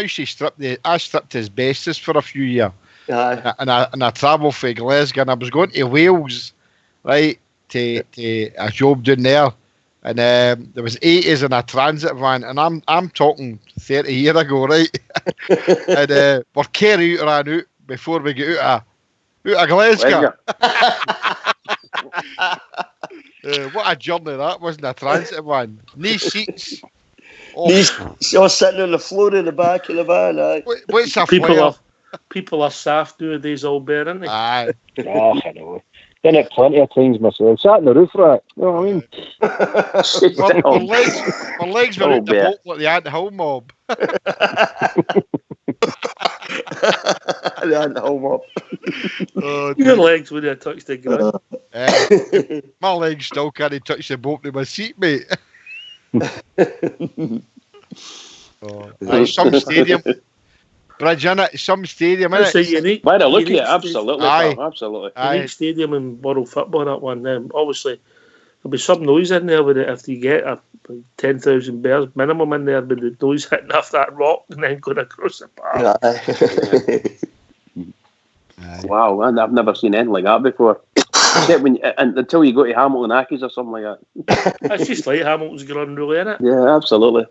stripped asbestos for a few years. And I travelled from Glasgow, and I was going to Wales, right, to a job down there. And there was 80s in a transit van, and I'm talking 30 years ago, right? And we're carrying out before we get out of Glasgow. What a journey that was in a transit van. No seats. You're sitting on the floor in the back of the van. What's a flare? People are soft nowadays, all bear, aren't they? I know. Done it plenty of times myself. Sat in the roof rack. You know what I mean? My legs were out the boat like the Ant Hill mob. The Ant Hill mob. Your legs would have touched the ground. My legs still can't touch the boat to my seat, mate. Some stadium. Some stadium, That's a unique. By the look of it, absolutely. Absolutely. Unique stadium in world football, that one. Obviously, there'll be some noise in there with it if you get 10,000 bears minimum in there with the noise hitting off that rock and then going across the park. Wow, I've never seen anything like that before. Except until you go to Hamilton Accies or something like that. It's just like Hamilton's ground rule, isn't it? Yeah, absolutely.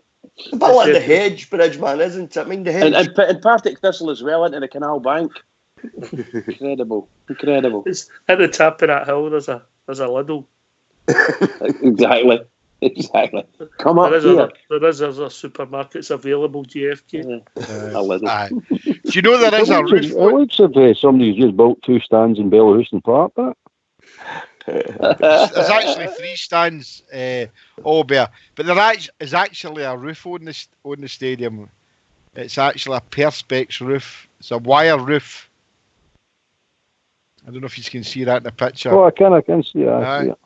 A bit like the hedge bridge, man, isn't it? I mean, the hedge. And Partick Thistle as well into the Canal Bank. Incredible. It's at the top of that hill. There's a Lidl. Exactly. Come up here. There's supermarkets available. GFK. Do you know there is a roof? It looks as if somebody's just built 2 stands in Bellahouston Park. There's actually 3 stands, but there is actually a roof on the stadium. It's actually a Perspex roof. It's a wire roof. I don't know if you can see that in the picture. Oh, I can see that.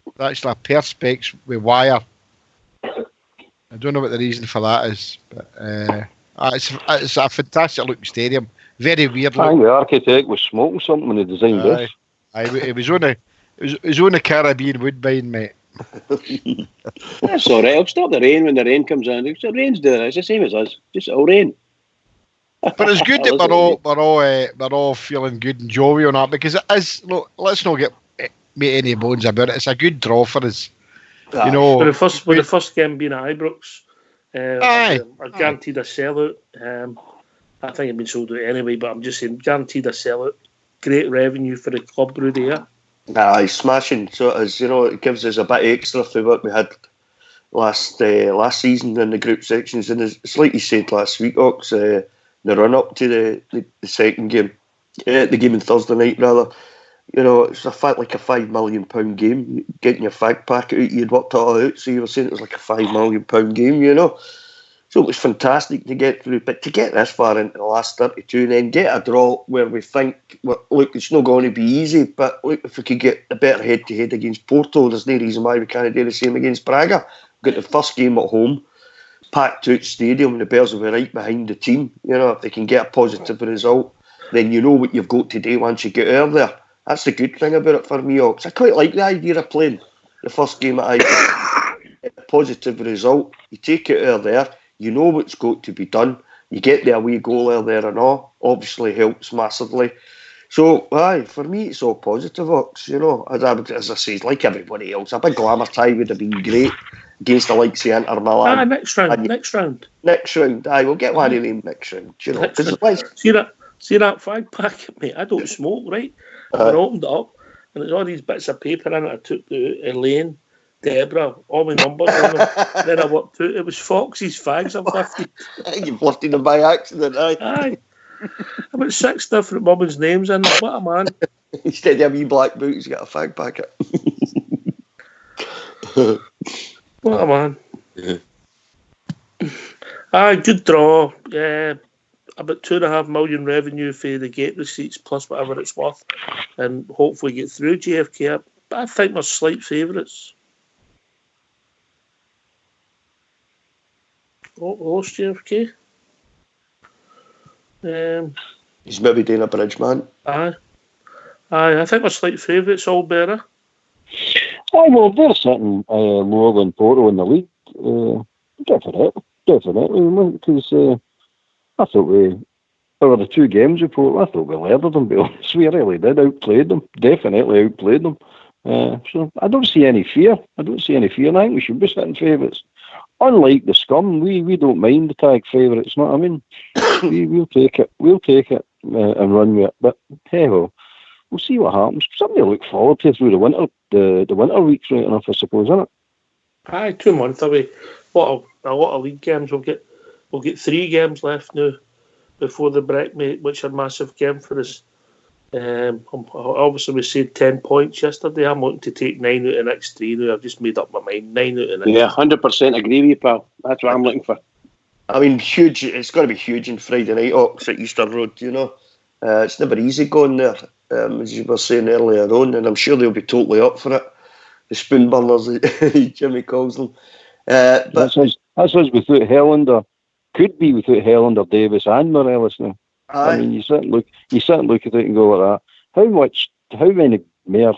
It's actually a Perspex with wire. I don't know what the reason for that is, but it's a fantastic looking stadium. Very weird. I think the architect was smoking something when he designed this. It was on the Caribbean Woodbine, mate. That's all right. I'll stop the rain when the rain comes in. The rain's doing it. It's the same as us. Just it'll rain. But it's good that we're all feeling good and jovial on that, because it is. Look, let's not make any bones about it. It's a good draw for us. You know, with the first game being at Ibrox, Aye. Are guaranteed a sellout. I think it'd been sold out anyway, but I'm just saying guaranteed a sellout. Great revenue for the club, Rudy. Yeah. Aye, smashing. So it is, it gives us a bit extra for what we had last season in the group sections. And it's like you said last week, Ox, the run up to the second game, the game on Thursday night rather. It's like a £5 million game. Getting your fag packet out, you'd worked it all out, so you were saying it was like a £5 million game, So it was fantastic to get through, but to get this far into the last 32 and then get a draw where we think, well, look, it's not going to be easy, but look, if we could get a better head-to-head against Porto, there's no reason why we can't do the same against Braga. We've got the first game at home, packed out stadium, and the Bears will be right behind the team. If they can get a positive result, then you know what you've got to do once you get out there. That's the good thing about it for me, Ox. I quite like the idea of playing the first game at Ibrox. A positive result, you take it out there, you know what's got to be done. You get the away goal out there and all. Obviously helps massively. So, aye, for me it's all positive, Ox. As I say, like everybody else, a big glamour tie would have been great against the likes of Inter Milan. Next round. Next round, aye, we'll get one of them next round. See that fag packet, mate? I don't smoke, right? I opened it up, and there's all these bits of paper in it. I took to Elaine, Deborah, all my numbers on them. Then I worked out it was Foxy's fags. I'm 50. You've lifted them by accident, aye. About 6 different women's names in there. What a man. Instead of a wee black boot, he's got a fag packet. What a man. Aye, good draw. Yeah. About 2.5 million revenue for the gate receipts plus whatever it's worth, and hopefully get through GFK. But I think we're slight favourites. Lost GFK. He's maybe doing a bridge, man. Aye, I think we're slight favourites, all better. Aye, well, they're sitting lower than Porto in the league. Definitely, because I thought over the 2 games with Porto, I thought we leathered them, to be honest. We really did, outplayed them. Definitely outplayed them. So I don't see any fear. I think we should be sitting favourites. Unlike the scum, we don't mind the tag favourites, you know what I mean? We'll take it. And run with it. But hey ho, we'll see what happens. Something to look forward to through the winter weeks, right enough, I suppose, isn't it? Aye, 2 months away. A lot of league games. We'll get 3 games left now before the break, mate, which are massive game for us. Obviously, we said 10 points yesterday. I'm wanting to take 9 out of the next 3 now. I've just made up my mind. 9 out of the next 100% agree with you, pal. That's what I'm looking for. I mean, huge. It's got to be huge on Friday night, Ox, at Easter Road, It's never easy going there, as you were saying earlier on, and I'm sure they'll be totally up for it. The spoon burners, Jimmy calls them. But that's us without Helander. Could be without Helander, Davis and Morelos now. Aye. I mean, you sit and look at it and go like that. How many more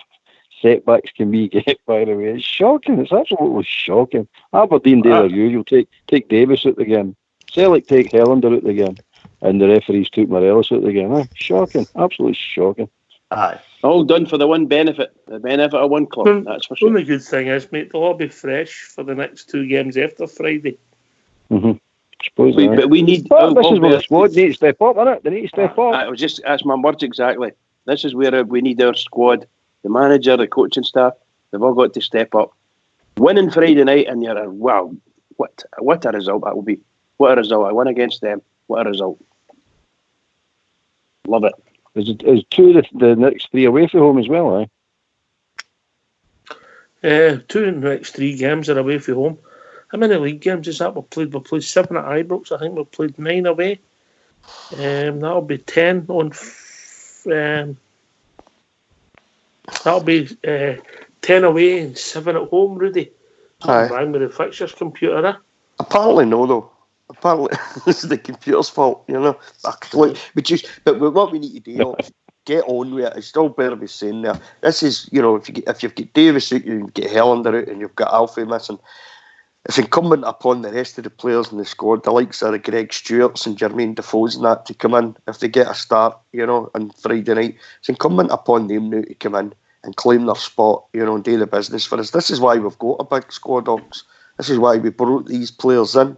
setbacks can we get, by the way? It's shocking. It's absolutely shocking. Aberdeen do their usual. Take Davis out the game. Celtic take Helander out the game. And the referees took Morelos out the game. Shocking. Absolutely shocking. Aye. All done for the one benefit. The benefit of one club, that's for sure. The only good thing is, mate, they'll all be fresh for the next 2 games after Friday. Mm-hmm. But we need... this is where the squad needs to step up, isn't it? They need to step up. That's my words exactly. This is where we need our squad. The manager, the coaching staff, they've all got to step up. Winning Friday night and you're wow, what a result that will be. What a result. I won against them. What a result. Love it. Is 2 of the next 3 away from home as well, 2 in the next 3 games are away from home. How many league games is that? We played 7 at Ibrox. I think we played 9 away. That'll be 10 on. That'll be 10 away and 7 at home, Rudy. Aye. Rang with the fixtures computer. Apparently no, though. Apparently it's the computer's fault, Look, but what we need to do, get on with it. It's still better be saying there. This is, if you've got Davis out, you get Helander out, and you've got Alfie missing. It's incumbent upon the rest of the players in the squad, the likes of the Greg Stewarts and Jermaine Defoe's and that, to come in if they get a start, on Friday night. It's incumbent upon them now to come in and claim their spot, and do the business for us. This is why we've got a big squad, Ox. This is why we brought these players in.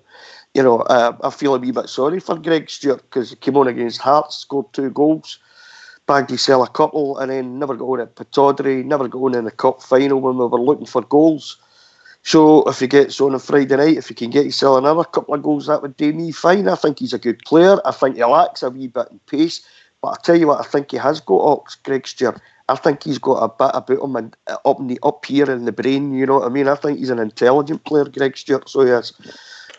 You know, I feel a wee bit sorry for Greg Stewart because he came on against Hearts, scored 2 goals, bagged himself a couple, and then never got on at Pittodrie, never got on in the cup final when we were looking for goals. So if he gets on Friday night, if he can get himself another couple of goals, that would do me fine. I think he's a good player. I think he lacks a wee bit in pace. But I tell you what, I think he has got, Greg Stewart. I think he's got a bit about him and up here in the brain, you know what I mean? I think he's an intelligent player, Greg Stewart, so he is.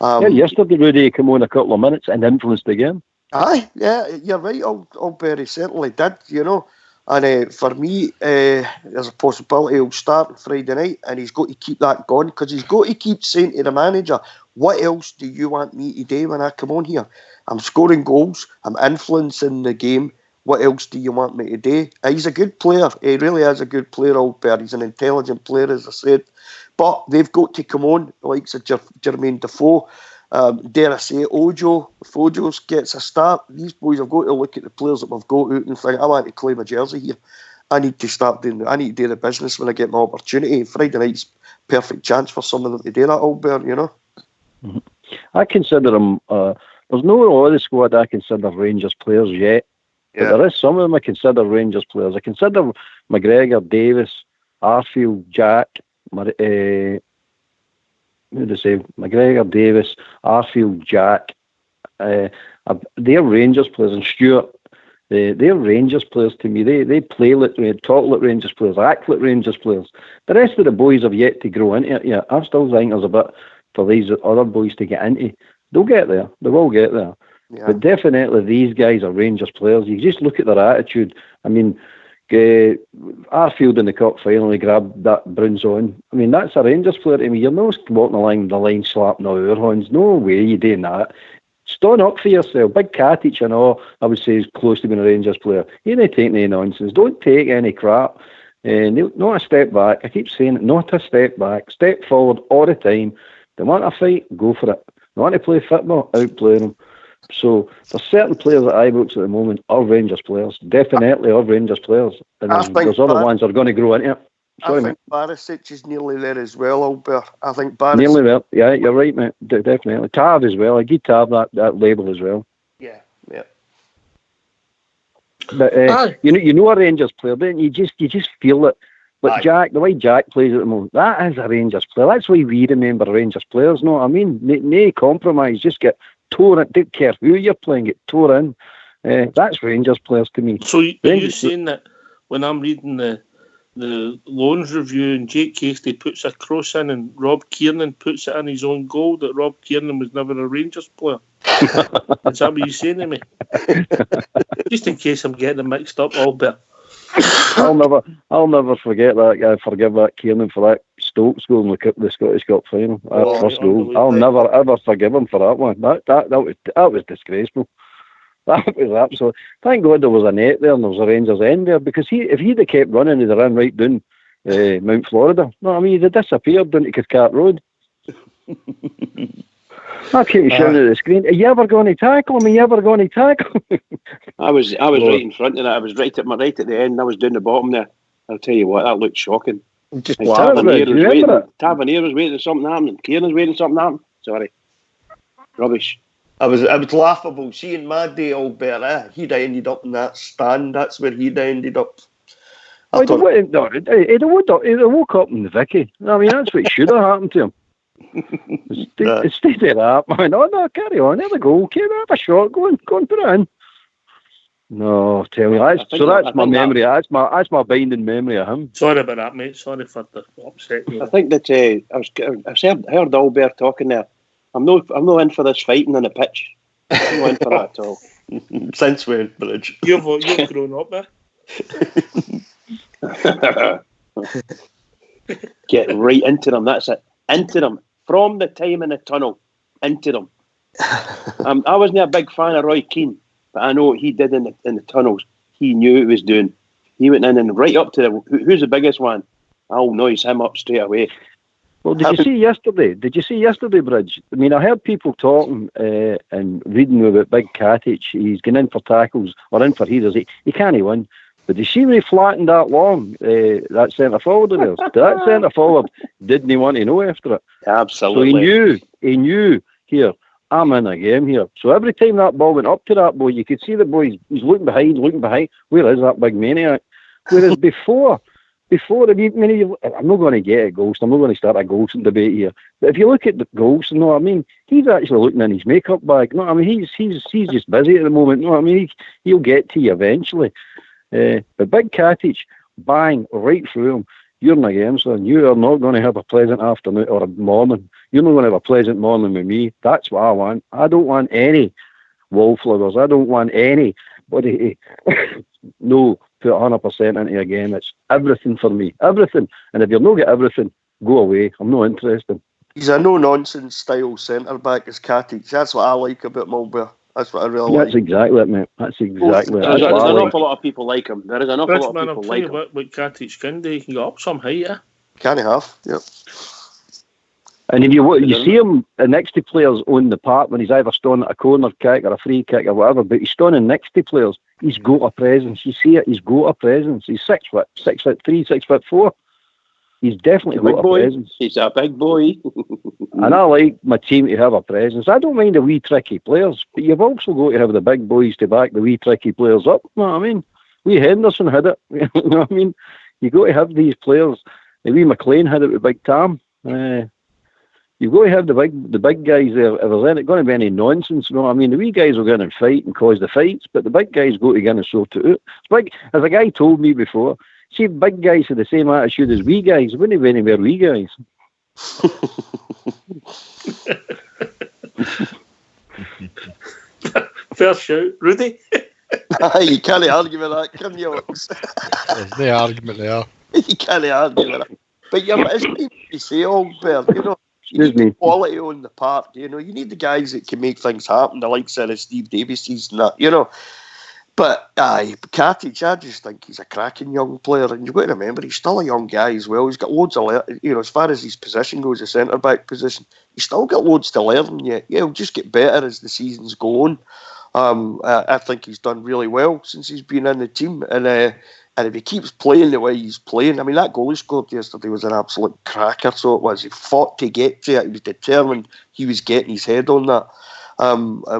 Yesterday, Rudy came on a couple of minutes and influenced the game. Aye, yeah, you're right, Alberry certainly did, you know. And for me, there's a possibility he'll start on Friday night, and he's got to keep that going, because he's got to keep saying to the manager, what else do you want me to do when I come on here? I'm scoring goals, I'm influencing the game, what else do you want me to do? He's a good player, he really is a good player, Albert. He's an intelligent player, as I said. But they've got to come on, like Jermaine Defoe. Dare I say, Fojo gets a start. These boys have got to look at the players that we've got out and think, I want to claim a jersey here. I need to do the business when I get my opportunity. Friday night's perfect chance for some of them to do that, Albert, you know. Mm-hmm. I consider them, there's no all of the squad I consider Rangers players yet. Yeah. But there is some of them I consider Rangers players. I consider McGregor, Davis, Arfield, Jack, McGregor, Davis, Arfield, Jack. They're Rangers players, and Stewart. They're Rangers players to me. They play like, talk like Rangers players, act like Rangers players. The rest of the boys have yet to grow into it. Yeah, I still think there's a bit for these other boys to get into. They'll get there. They will get there. Yeah. But definitely these guys are Rangers players. You just look at their attitude. I mean, Arfield in the cup final, he grabbed that Bruins on. I mean, that's a Rangers player to me. You're not walking the line slapping all our horns. No way you doing that. Stand up for yourself. Big Katic and all, I would say, is close to being a Rangers player. You ain't taking any nonsense. Don't take any crap. Not a step back. I keep saying it, not a step back. Step forward all the time. They want to fight, go for it. They want to play football, outplay them. So there's certain players at Ibrox at the moment are Rangers players, definitely are Rangers players, and there's other ones that are going to grow into it. Sorry, I think Barisic is nearly there as well, Albert. I think Barisic... Nearly there, yeah, you're right, mate, definitely. Tav as well, I give Tav that label as well. Yeah. But you know a Rangers player, don't you? You just feel it. But Jack, the way Jack plays at the moment, that is a Rangers player. That's why we remember Rangers players. No, I mean, no compromise. Just get tore in. Don't care who you're playing, get tore in. That's Rangers players to me. So are you saying that when I'm reading the loans review and Jake Casey puts a cross in and Rob Kiernan puts it in his own goal, that Rob Kiernan was never a Rangers player? Is that what you're saying to me? Just in case I'm getting them mixed up, Albert. I'll never forget that guy. Forgive that Kiernan for that Stokes goal in the Scottish Cup final. That first goal. I'll never ever forgive him for that one. That was disgraceful. That was absolute. Thank God there was a net there and there was a Rangers end there, because if he'd have kept running, he'd have run right down Mount Florida. No, I mean, he'd have disappeared down to Cathcart Road. I keep shouting at the screen, are you ever going to tackle him? Are you ever going to tackle him? I was right in front of that. I was right at the end. I was down the bottom there. I'll tell you what, that looked shocking. Tavernier was waiting for something to happen. Kiernan's waiting for something to happen. Sorry. Rubbish. It was laughable. Seeing my day, Albert, he'd ended up in that stand. That's where he'd ended up. He'd woke up in the Vicky. I mean, that's what should have happened to him. Stay there, that man. Oh no, carry on. There we go. Okay, have a shot. Go and put it in. No, tell me. That's my memory. That's my binding memory of him. Sorry about that, mate. Sorry for the upset. I think that I heard Albert talking there. I'm not in for this fighting on the pitch. I'm not in for that at all. Since when, Bridge? You've grown up, Get right into them. That's it. Into them. From the time in the tunnel, into them. I wasn't a big fan of Roy Keane, but I know what he did in the tunnels. He knew what he was doing. He went in and right up to who's the biggest one? I'll noise him up straight away. Well, did you see yesterday, Bridge? I mean, I heard people talking and reading about Big Katic. He's going in for tackles or in for headers. He can't win. But you see when he flattened that long, that centre forward of theirs, that centre forward didn't want to know after it. Absolutely. So he knew, here, I'm in a game here. So every time that ball went up to that boy, you could see the boy, he's looking behind. Where is that big maniac? Whereas before, I'm not going to get at Goldson. I'm not going to start a Goldson debate here. But if you look at the Goldson, you know what I mean? He's actually looking in his makeup bag. You know what I mean? He's just busy at the moment. You know what I mean? He'll get to you eventually. But Big Katic, bang, right through him. You're in a game, son. You are not going to have a pleasant afternoon or a morning. You're not going to have a pleasant morning with me. That's what I want. I don't want any wallflowers. I don't want anybody no put 100% into a game. It's everything for me. Everything. And if you're not get everything, go away. I'm not interested. He's a no-nonsense style centre-back as Katic. That's what I like about Mulber. That's what I really like. That's exactly it, mate. That's exactly it. There's That's an what I like. awful lot of people like him. There is an awful lot of people like him. What Katic can do, he can get up some height, yeah. Can he have? Yep. And if you see him next to players on the park when he's either stoning at a corner kick or a free kick or whatever, but he's stoning next to players, he's got a presence. You see it, he's got a presence. He's 6'3", 6'4". He's definitely got a presence. He's a big boy. And I like my team to have a presence. I don't mind the wee tricky players, but you've also got to have the big boys to back the wee tricky players up. You know what I mean? Wee Henderson had it. You know what I mean? You got to have these players. The wee McLean had it with Big Tam. You've got to have the big guys there. If there's going to be any nonsense, you know what I mean? The wee guys will go in and fight and cause the fights, but the big guys go to get and sort it out. It's like, as a guy told me before, see, if big guys had the same attitude as wee guys, there wouldn't be anywhere wee guys. Fair shout. Rudy? You can't argue with that, can you? There's no argument there. You can't argue with that. But it's like you say, Oldberg, you know, you need the quality on the park, you know, you need the guys that can make things happen, the likes of Steve Davies and that, you know. But Katic, I just think he's a cracking young player, and you've got to remember he's still a young guy as well. He's got loads of, you know, as far as his position goes, the centre back position, he's still got loads to learn yet. Yeah, he'll just get better as the seasons go on. I think he's done really well since he's been in the team, and if he keeps playing the way he's playing, I mean, that goal he scored yesterday was an absolute cracker. So it was. He fought to get to it. He was determined. He was getting his head on that.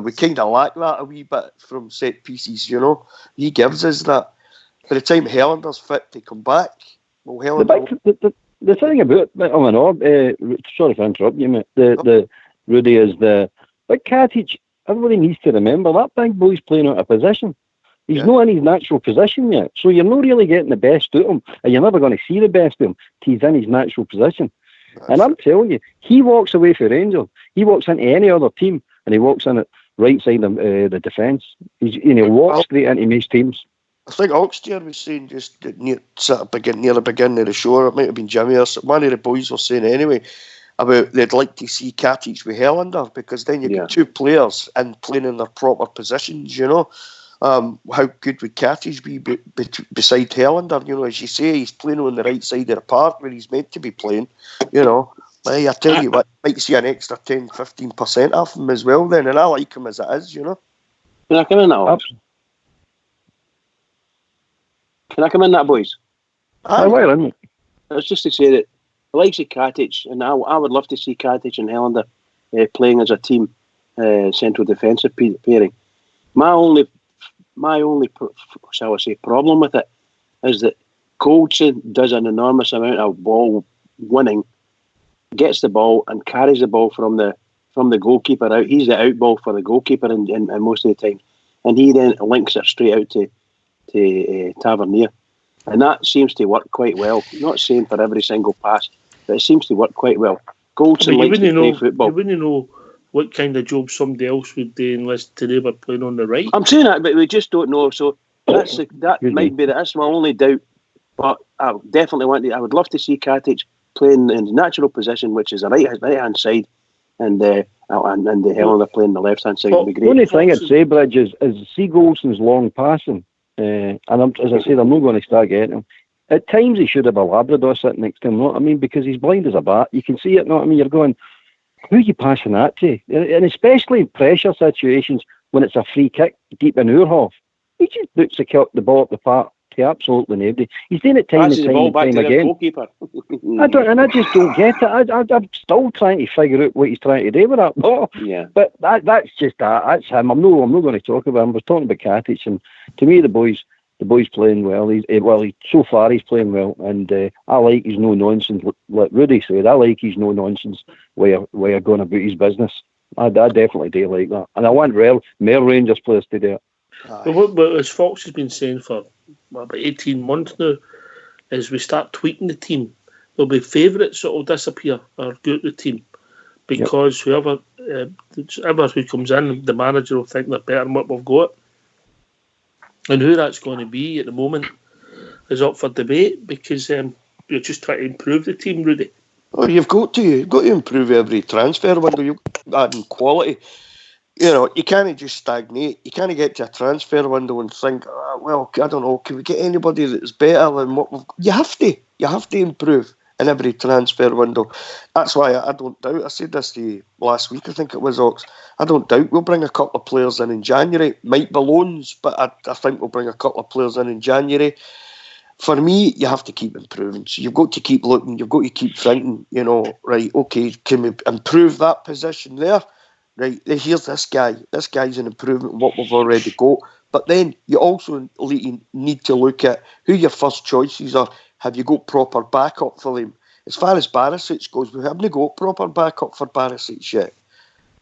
We kind of lack that a wee bit from set pieces, you know. He gives us that. By the time Hellander's fit to come back, well, the thing about it, sorry for interrupting you, mate. The Rudy is but Katic. Everybody needs to remember that big boy's playing out of position. He's not in his natural position yet, so you're not really getting the best out of him, and you're never going to see the best of him till he's in his natural position. And I'm telling you, he walks away for Rangers. He walks into any other team, and he walks in at right side of the defence. He walks straight into most teams. I think Oxtear was saying just near the beginning of the show, it might have been Jimmy or one of the boys were saying anyway, about they'd like to see Katic with Helander, because then you get two players and playing in their proper positions, you know. How good would Katic be beside Helander? You know, as you say, he's playing on the right side of the park where he's meant to be playing, you know. I tell you what, might see an extra 10-15% off him as well then, and I like him as it is, you know. Can I come in that, Can I come in that, boys? It's just to say that I like to see Katic, and I would love to see Katic and Helander playing as a team, central defensive pairing. My only shall I say, problem with it is that Goldson does an enormous amount of ball winning, gets the ball and carries the ball from the goalkeeper out. He's the out ball for the goalkeeper in most of the time, and he then links it straight out to Tavernier, and that seems to work quite well. I'm not saying for every single pass, but it seems to work quite well. Goldson likes to play football. You wouldn't know what kind of job somebody else would do unless today we're playing on the right. I'm saying that, but we just don't know. So that's my only doubt. But I would love to see Katic playing in the natural position, which is the right hand side, and the Helander playing the left hand side would be great. The only thing I'd say, Bridge, is see Goldson's long passing, and as I said, I'm not going to start getting him. At times he should have a Labrador sitting next to him, you know what I mean? Because he's blind as a bat. You can see it, you know what I mean? You're going, who are you passing that to? And especially pressure situations when it's a free kick deep in our half. He just boots the ball up the park to absolutely nobody. He's doing it time and Passes the ball time back and to time the again. goalkeeper. I just don't get it. I'm still trying to figure out what he's trying to do with that ball. Yeah. But that's just that. That's him. I'm not going to talk about him. We're talking about Katic, and to me, the boy's playing well. So far he's playing well, and I like his no nonsense. Like Rudy said, I like his no nonsense way of going about his business. I definitely do like that, and I want more Rangers players to do it. But as Fox has been saying for about 18 months now, as we start tweaking the team, there'll be favourites that will disappear or go out the team because whoever who comes in, the manager will think they're better than what we've got. And who that's going to be at the moment is up for debate because you're just trying to improve the team, Rudy. Well, you've got to improve every transfer window. You've got to add in quality. You know, you can't just stagnate. You can't get to a transfer window and think, well, I don't know, can we get anybody that's better than what we've got? You have to improve in every transfer window. That's why I don't doubt, I said this to you last week, I think it was, Ox, I don't doubt we'll bring a couple of players in January. Might be loans, but I think we'll bring a couple of players in January. For me, you have to keep improving. So you've got to keep looking, you've got to keep thinking, you know, right, okay, can we improve that position there? Right, here's this guy. This guy's an improvement on what we've already got. But then you also need to look at who your first choices are. Have you got proper backup for them? As far as Barisic goes, we haven't got proper backup for Barisic yet.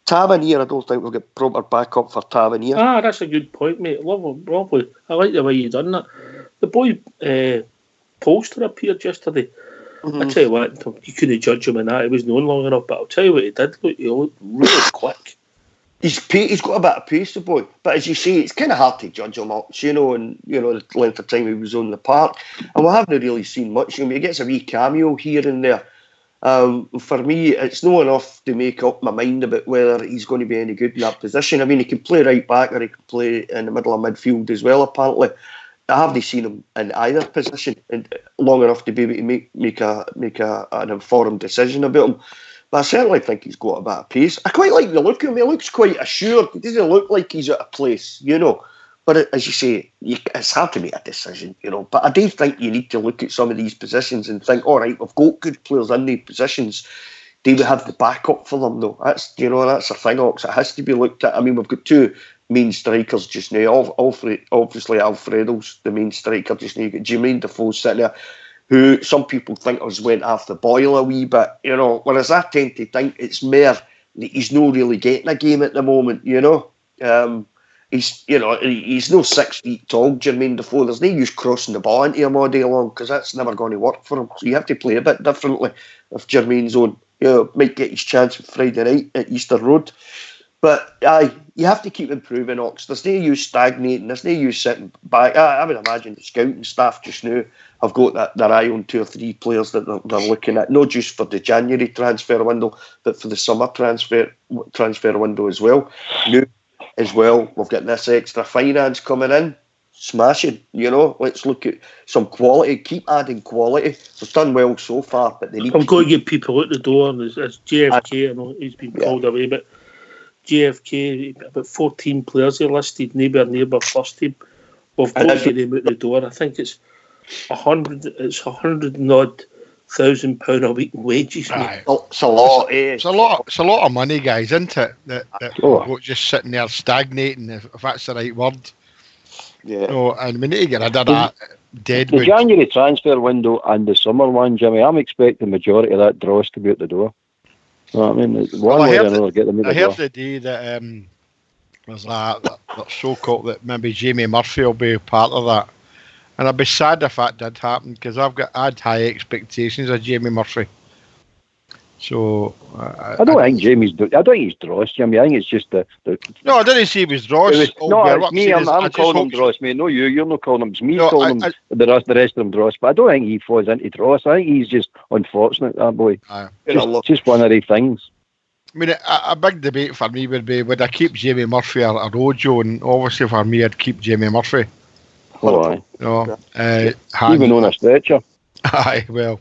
Tavernier, I don't think we'll get proper backup for Tavernier. That's a good point, mate. Lovely. I like the way you done that. The boy poster appeared yesterday. Mm-hmm. I tell you what, you couldn't judge him in that. He was known long enough, but I'll tell you what he did. Look, he looked really quick. He's got a bit of pace, the boy. But as you say, it's kind of hard to judge him up, you know, and the length of time he was on the park. And we haven't really seen much. I mean, he gets a wee cameo here and there. For me, it's not enough to make up my mind about whether he's going to be any good in that position. I mean, he can play right back or he can play in the middle of midfield as well, apparently. I haven't seen him in either position long enough to be able to make an informed decision about him. But I certainly think he's got a bit of pace. I quite like the look of him. He looks quite assured. He doesn't look like he's out of place, you know. But as you say, it's hard to make a decision, you know. But I do think you need to look at some of these positions and think, all right, we've got good players in these positions. Do we have the backup for them, though? That's a thing, Ox. It has to be looked at. I mean, we've got two main strikers just now. Obviously, Alfredo's the main striker just now. You've got Jermaine Defoe sitting there, who some people think went off the boil a wee bit, you know. Whereas I tend to think it's more that he's not really getting a game at the moment, you know. He's no 6 feet tall, Jermaine Defoe. There's no use crossing the ball into him all day long because that's never going to work for him. So you have to play a bit differently if Jermaine's on. You know, might get his chance Friday night at Easter Road. But you have to keep improving, Ox. There's no use stagnating. There's no use sitting back. I would imagine the scouting staff just now have got their eye on 2 or 3 players that they're looking at, not just for the January transfer window, but for the summer transfer window as well. New as well, we've got this extra finance coming in. Smashing, you know. Let's look at some quality. Keep adding quality. We've done well so far, but they need. I'm going to get people out the door. There's JFK. I know he's been called away, but JFK, about 14 players are listed. Neighbour first team. We've got to get them out the door. I think it's 100. It's 100 and odd £1,000 a week in wages. It's a lot. It's a lot of money, guys, isn't it? That just sitting there stagnating, if that's the right word. Yeah. No, and we need to get rid of that deadwood. The January transfer window and the summer one, Jimmy, I'm expecting the majority of that dross to be at the door. You know what I mean? I heard the day that there's that so-called that maybe Jamie Murphy will be part of that. And I'd be sad if that did happen because I had high expectations of Jamie Murphy. So I don't think he's dross, Jimmy. I think it's just the No, I didn't say he was dross. It's me. I'm calling him dross, mate. No, you're not calling him. It's me calling him the rest of them dross. But I don't think he falls into dross. I think he's just unfortunate, that boy. Just one of these things. I mean, a big debate for me would be, would I keep Jamie Murphy or Ojo? And obviously for me, I'd keep Jamie Murphy. Oh, aye. No, even on a stretcher. Aye, well.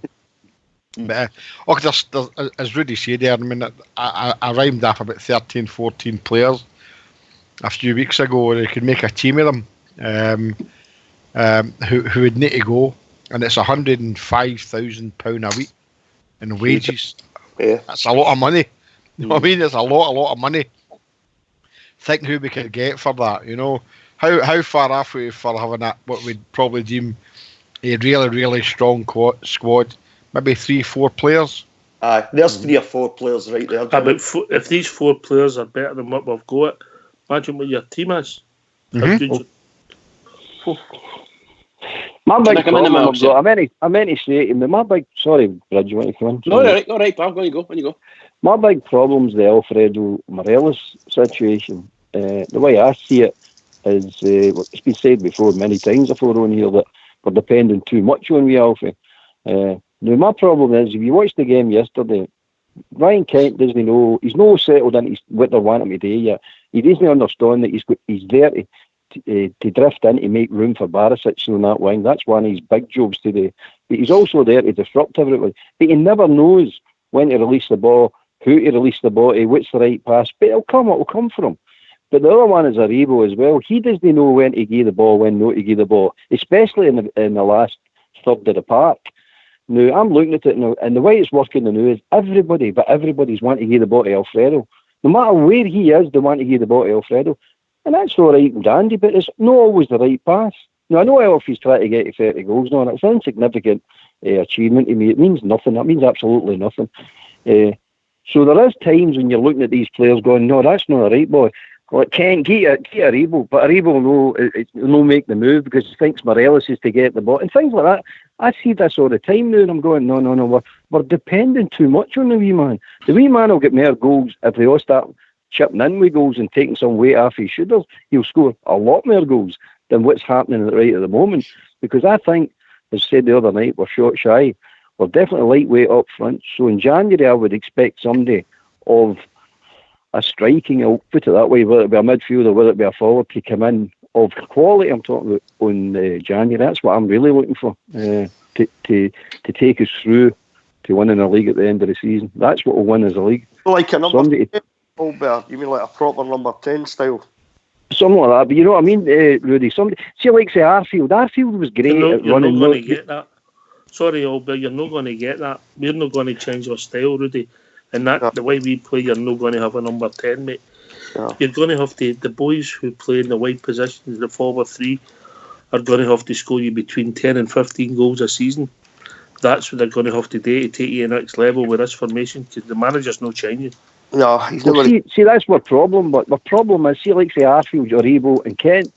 But, as Rudy said there, I mean, I rhymed off about 13, 14 players a few weeks ago, and I could make a team of them. who would need to go, and it's £105,000 a week in wages. Yeah. That's a lot of money. You know what I mean? It's a lot of money. Think who we could get for that. You know, how far off we for having that what we'd probably deem a really strong squad. Maybe 3-4 players. There's 3 or 4 players right there. But if these 4 players are better than what we've got, imagine what your team is. Mhm. My Can big I come in problem and I've got, I meant to say to me, my big, sorry, Brad, you want to come in? No, all right, pal. When you go. My big problem's the Alfredo Morelos situation. The way I see it is, it's been said before many times before on here that we're depending too much on we Alfie. Now my problem is, if you watched the game yesterday, Ryan Kent doesn't know, he's not settled into what they want him to do yet. He doesn't understand that he's there to drift in to make room for Barisic on that wing. That's one of his big jobs to do. But he's also there to disrupt everybody. But he never knows when to release the ball, who to release the ball to, what's the right pass. But it'll come from him. But the other one is Aribo as well. He doesn't know when to give the ball, when not to give the ball, especially in the last third of the park. Now, I'm looking at it now, and the way it's working now is everybody's wanting to give the ball to Alfredo. No matter where he is, they want to give the ball to Alfredo. And that's all right and dandy, but it's not always the right pass. Now, I know Alfie's trying to get to 30 goals now, and it's an insignificant achievement to me. It means nothing. That means absolutely nothing. So there is times when you're looking at these players going, no, that's not the right boy. Well, it can't get Aribo, but Aribo will no make the move because he thinks Morelos is to get the ball and things like that. I see this all the time now, and I'm going, no, we're depending too much on the wee man. The wee man will get more goals if they all start chipping in with goals and taking some weight off his shoulders. He'll score a lot more goals than what's happening right at the moment. Because I think, as I said the other night, we're short shy. We're definitely lightweight up front. So in January, I would expect somebody of a striking, I'll put it that way, whether it be a midfielder, whether it be a forward, to come in of quality. I'm talking about on January. That's what I'm really looking for to take us through to winning the league at the end of the season. That's what will win us the league. Like a number Somebody, 10, Albert, you mean like a proper number 10 style? something like that. But you know what I mean, Rudy? Somebody, see, like say Arfield. Arfield was great at running. You're not going to get that. Sorry, Albert, you're not going to get that. We're not going to change our style, Rudy. And the way we play, you're not going to have a number 10, mate. Yeah. You're going to have to, the boys who play in the wide positions, the forward 3, are going to have to score you between 10 and 15 goals a season. That's what they're going to have to do to take you to the next level with this formation, because the manager's not changing. No, he's Well, never. see, that's my problem. But my problem is, see, like say Arfield, Aribo, and Kent.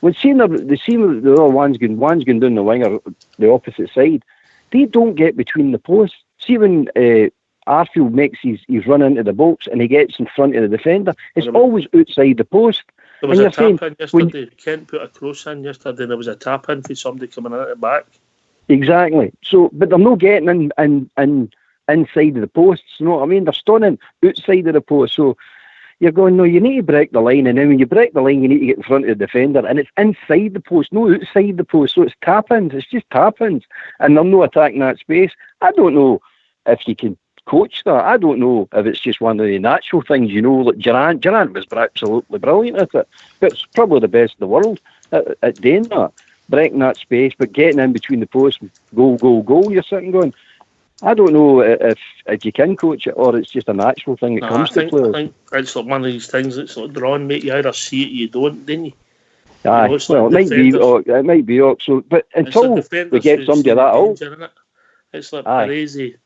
When seeing the other one's going down the wing or the opposite side, they don't get between the posts. See when Arfield makes his run into the box and he gets in front of the defender, it's always outside the post. There was And a you're tap in yesterday. Kent put a cross in yesterday, and there was a tap in for somebody coming in at the back. Exactly. So, but they're not getting in inside of the posts. You know what I mean? They're stunning outside of the post. So you're going, no, you need to break the line, and then when you break the line, you need to get in front of the defender, and it's inside the post, no outside the post. So it's tap-ins. It's just tap-ins, and they're not attacking that space. I don't know if you can coach that. I don't know if it's just one of the natural things, you know. Like Durant was absolutely brilliant at it. But it's probably the best in the world at doing that, breaking that space, but getting in between the posts, goal. You're sitting going, I don't know if you can coach it or it's just a natural thing that comes to players. I think it's like one of these things that's like drawn, mate. You either see it, you don't, didn't you? Aye, You know, well, it might be. So, but until we get somebody of that old, it's like Parisi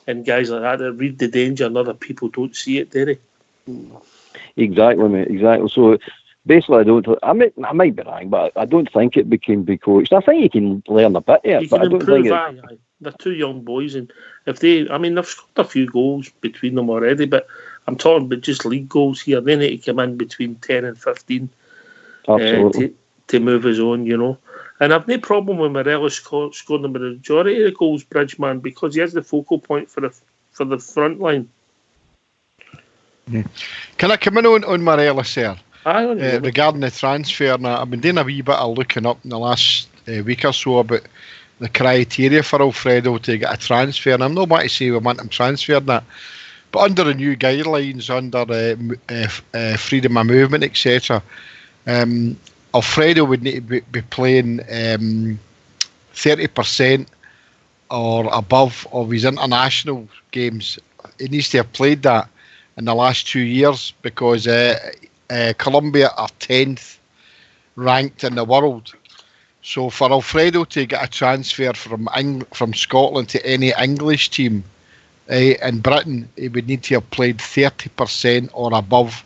and guys like that that read the danger, and other people don't see it, do they? Exactly, mate. Exactly. So basically, I might be wrong, but I don't think it can be coached. I think you can learn a bit here, but I don't think it. They're two young boys, and if they've scored a few goals between them already, but I'm talking about just league goals here. They need to come in between 10 and 15 to move us on, you know. And I've no problem with Morelos scoring the majority of the goals, Bridgeman, because he has the focal point for the front line. Can I come in on Morelos there? Regarding the transfer, now, I've been doing a wee bit of looking up in the last week or so about the criteria for Alfredo to get a transfer, and I'm not want to say we want him transferred that, but under the new guidelines, under freedom of movement, etc., Alfredo would need to be playing 30% or above of his international games. He needs to have played that in the last 2 years because Colombia are 10th ranked in the world. So for Alfredo to get a transfer from Scotland to any English team in Britain, he would need to have played 30% or above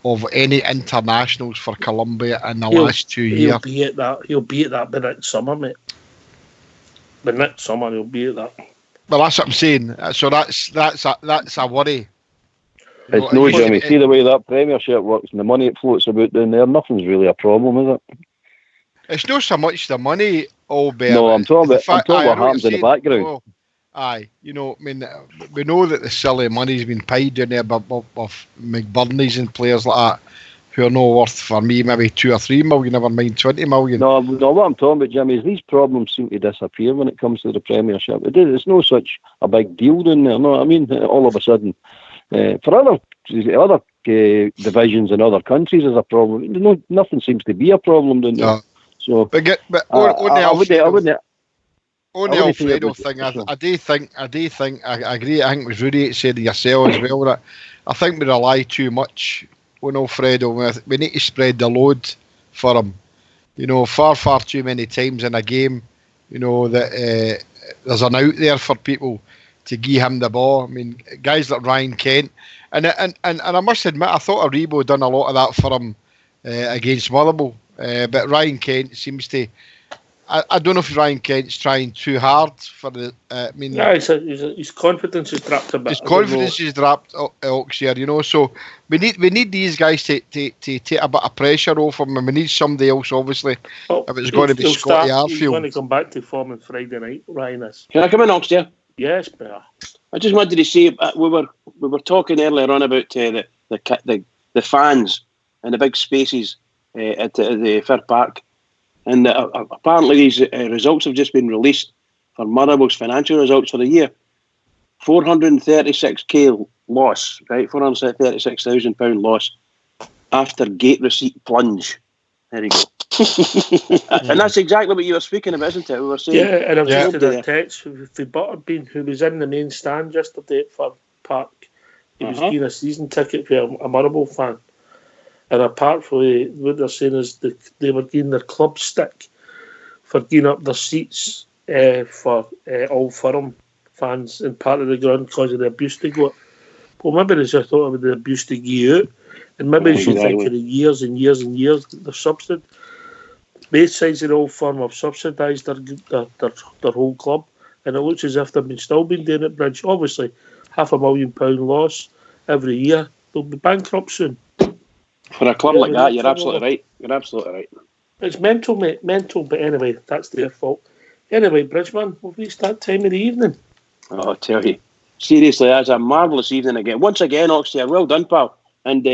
of any internationals for Colombia in the last 2 years. He'll be at that by next summer, mate. By next summer, he'll be at that. Well, that's what I'm saying. So that's a worry. It's no, Jimmy. See the way that Premiership works and the money it floats about down there, nothing's really a problem, is it? It's not so much the money, Albert. No, I'm talking about what happens in the background. Oh, aye, I mean, we know that the silly money's been paid down there of McBurnie's and players like that who are no worth, for me, maybe 2 or 3 million, never mind 20 million. No, what I'm talking about, Jimmy, is these problems seem to disappear when it comes to the Premiership. It's no such a big deal down there. No, I mean, all of a sudden, for other divisions in other countries is a problem. No, nothing seems to be a problem down there. No. So, on the Alfredo thing, I do think I agree. I think it was Rudy that said to yourself as well that I think we rely too much on Alfredo. We need to spread the load for him. Far too many times in a game, that there's an out there for people to give him the ball. I mean, guys like Ryan Kent, and I must admit, I thought Aribo done a lot of that for him against Motherwell. But Ryan Kent seems to. I don't know if Ryan Kent's trying too hard for the. His confidence is dropped a bit. His confidence is dropped, Oxford. So we need these guys to take a bit of pressure off him, and we need somebody else, obviously. If it's going to be Scotty Arfield. He's going to come back to form on Friday night. Ryan is. Can I come in, Oxford? Yes, Bear. I just wanted to say we were talking earlier on about the fans and the big spaces at the Fir Park. And apparently these results have just been released for Motherwell's financial results for the year. 436k loss, right? £436,000 loss after gate receipt plunge. There you go. And that's exactly what you were speaking about, isn't it? We were saying. Yeah, and I've just had a text for Butterbean, who was in the main stand yesterday at Fir Park. He was getting a season ticket for a Motherwell fan. And apart from what they're saying is they were getting their club stick for getting up their seats for Old Firm fans in part of the ground because of the abuse they got. Well, maybe they just thought of the abuse they gave out. And maybe they should think of the years and years and years that they're subsidised. Both sides of the Old Firm have subsidised their whole club. And it looks as if they've still been doing it, Bridge. Obviously, £500,000 loss every year. They'll be bankrupt soon. For a club like that, you're absolutely right. You're absolutely right. It's mental, mate. Mental, but anyway, that's their fault. Anyway, Bridgeman, we've reached that time of the evening. Oh, I tell you. Seriously, that's a marvellous evening again. Once again, Oxford, well done, pal. And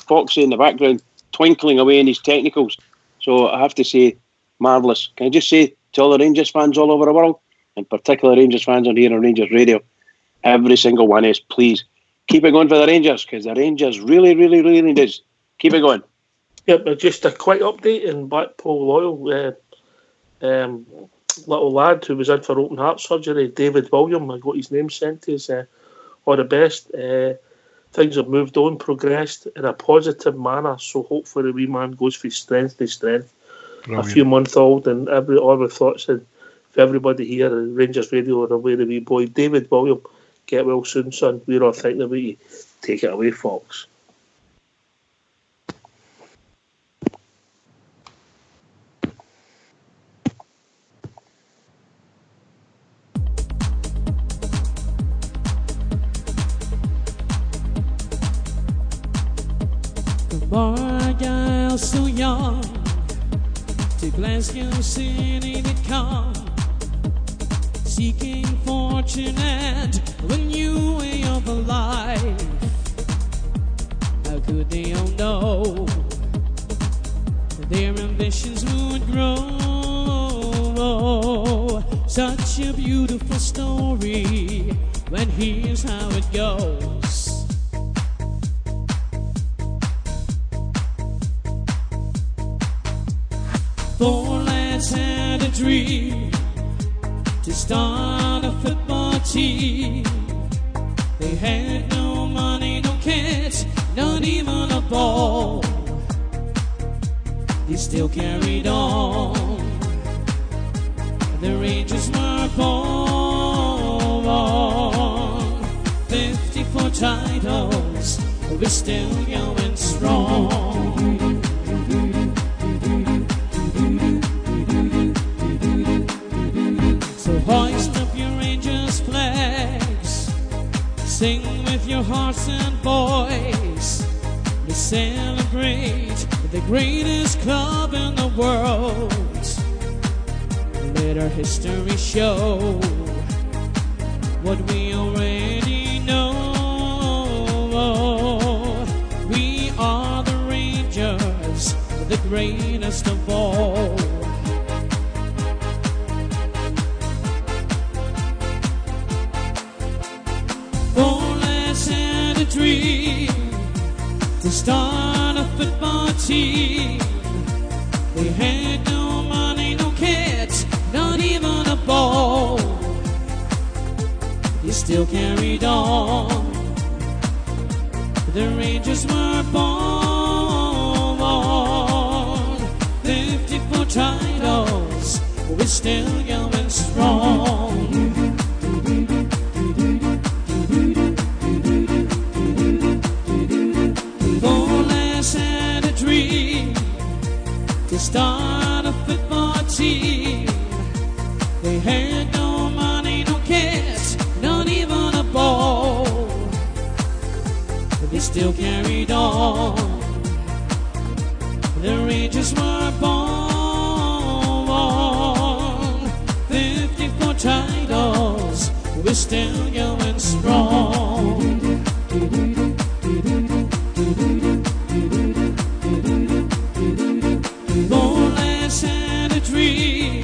Foxy in the background, twinkling away in his technicals. So I have to say, marvellous. Can I just say to all the Rangers fans all over the world, and particularly Rangers fans on here on Rangers Radio, every single one is, please, keep it going for the Rangers, because the Rangers really, really, really does. Keep it going. Yep, but just a quick update in Blackpool Loyal. Little lad who was in for open heart surgery, David William, I got his name sent to us. All the best. Things have moved on, progressed in a positive manner, so hopefully the wee man goes from strength to strength. Brilliant. A few months old, and all the thoughts and for everybody here at Rangers Radio are aware of the wee boy, David William. Get well soon, son. We're all thinking about you. Take it away, Fox. The boy girl so young to Glasgow City to come, seeking fortune and the new way of life. How could they all know their ambitions would grow? Such a beautiful story, when here's how it goes. Four lads had a dream to start a football team. They had no money, no cash, not even a ball. They still carried on. The Rangers were born. 54 titles, we're still going strong. So hoist up your Rangers flags, sing with your hearts and voice. We celebrate the greatest club in the world. Let our history show what we already know. We are the Rangers, the greatest of all. Four lads had a dream to start a football team. They had no money, no kids, not even a ball. They still carried on. The Rangers were born. 54 titles, we're still going strong. Four lads had a dream to start a football team. They had no money, no cash, not even a ball. But they still carried on. The Rangers were born. 54 titles, we're still going strong. Four lads had a dream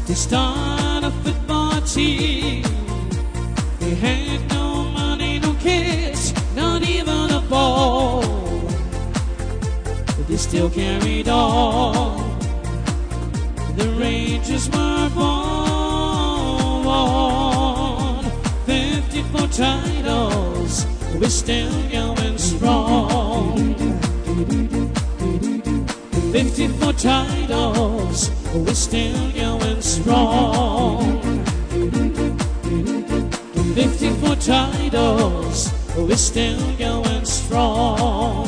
to start a football team. They had no money, no cash, not even a ball. But they still carried on. The Rangers were born. 54 titles, we're still going strong. 54 titles, we're still going strong. 54 titles, we're still going strong.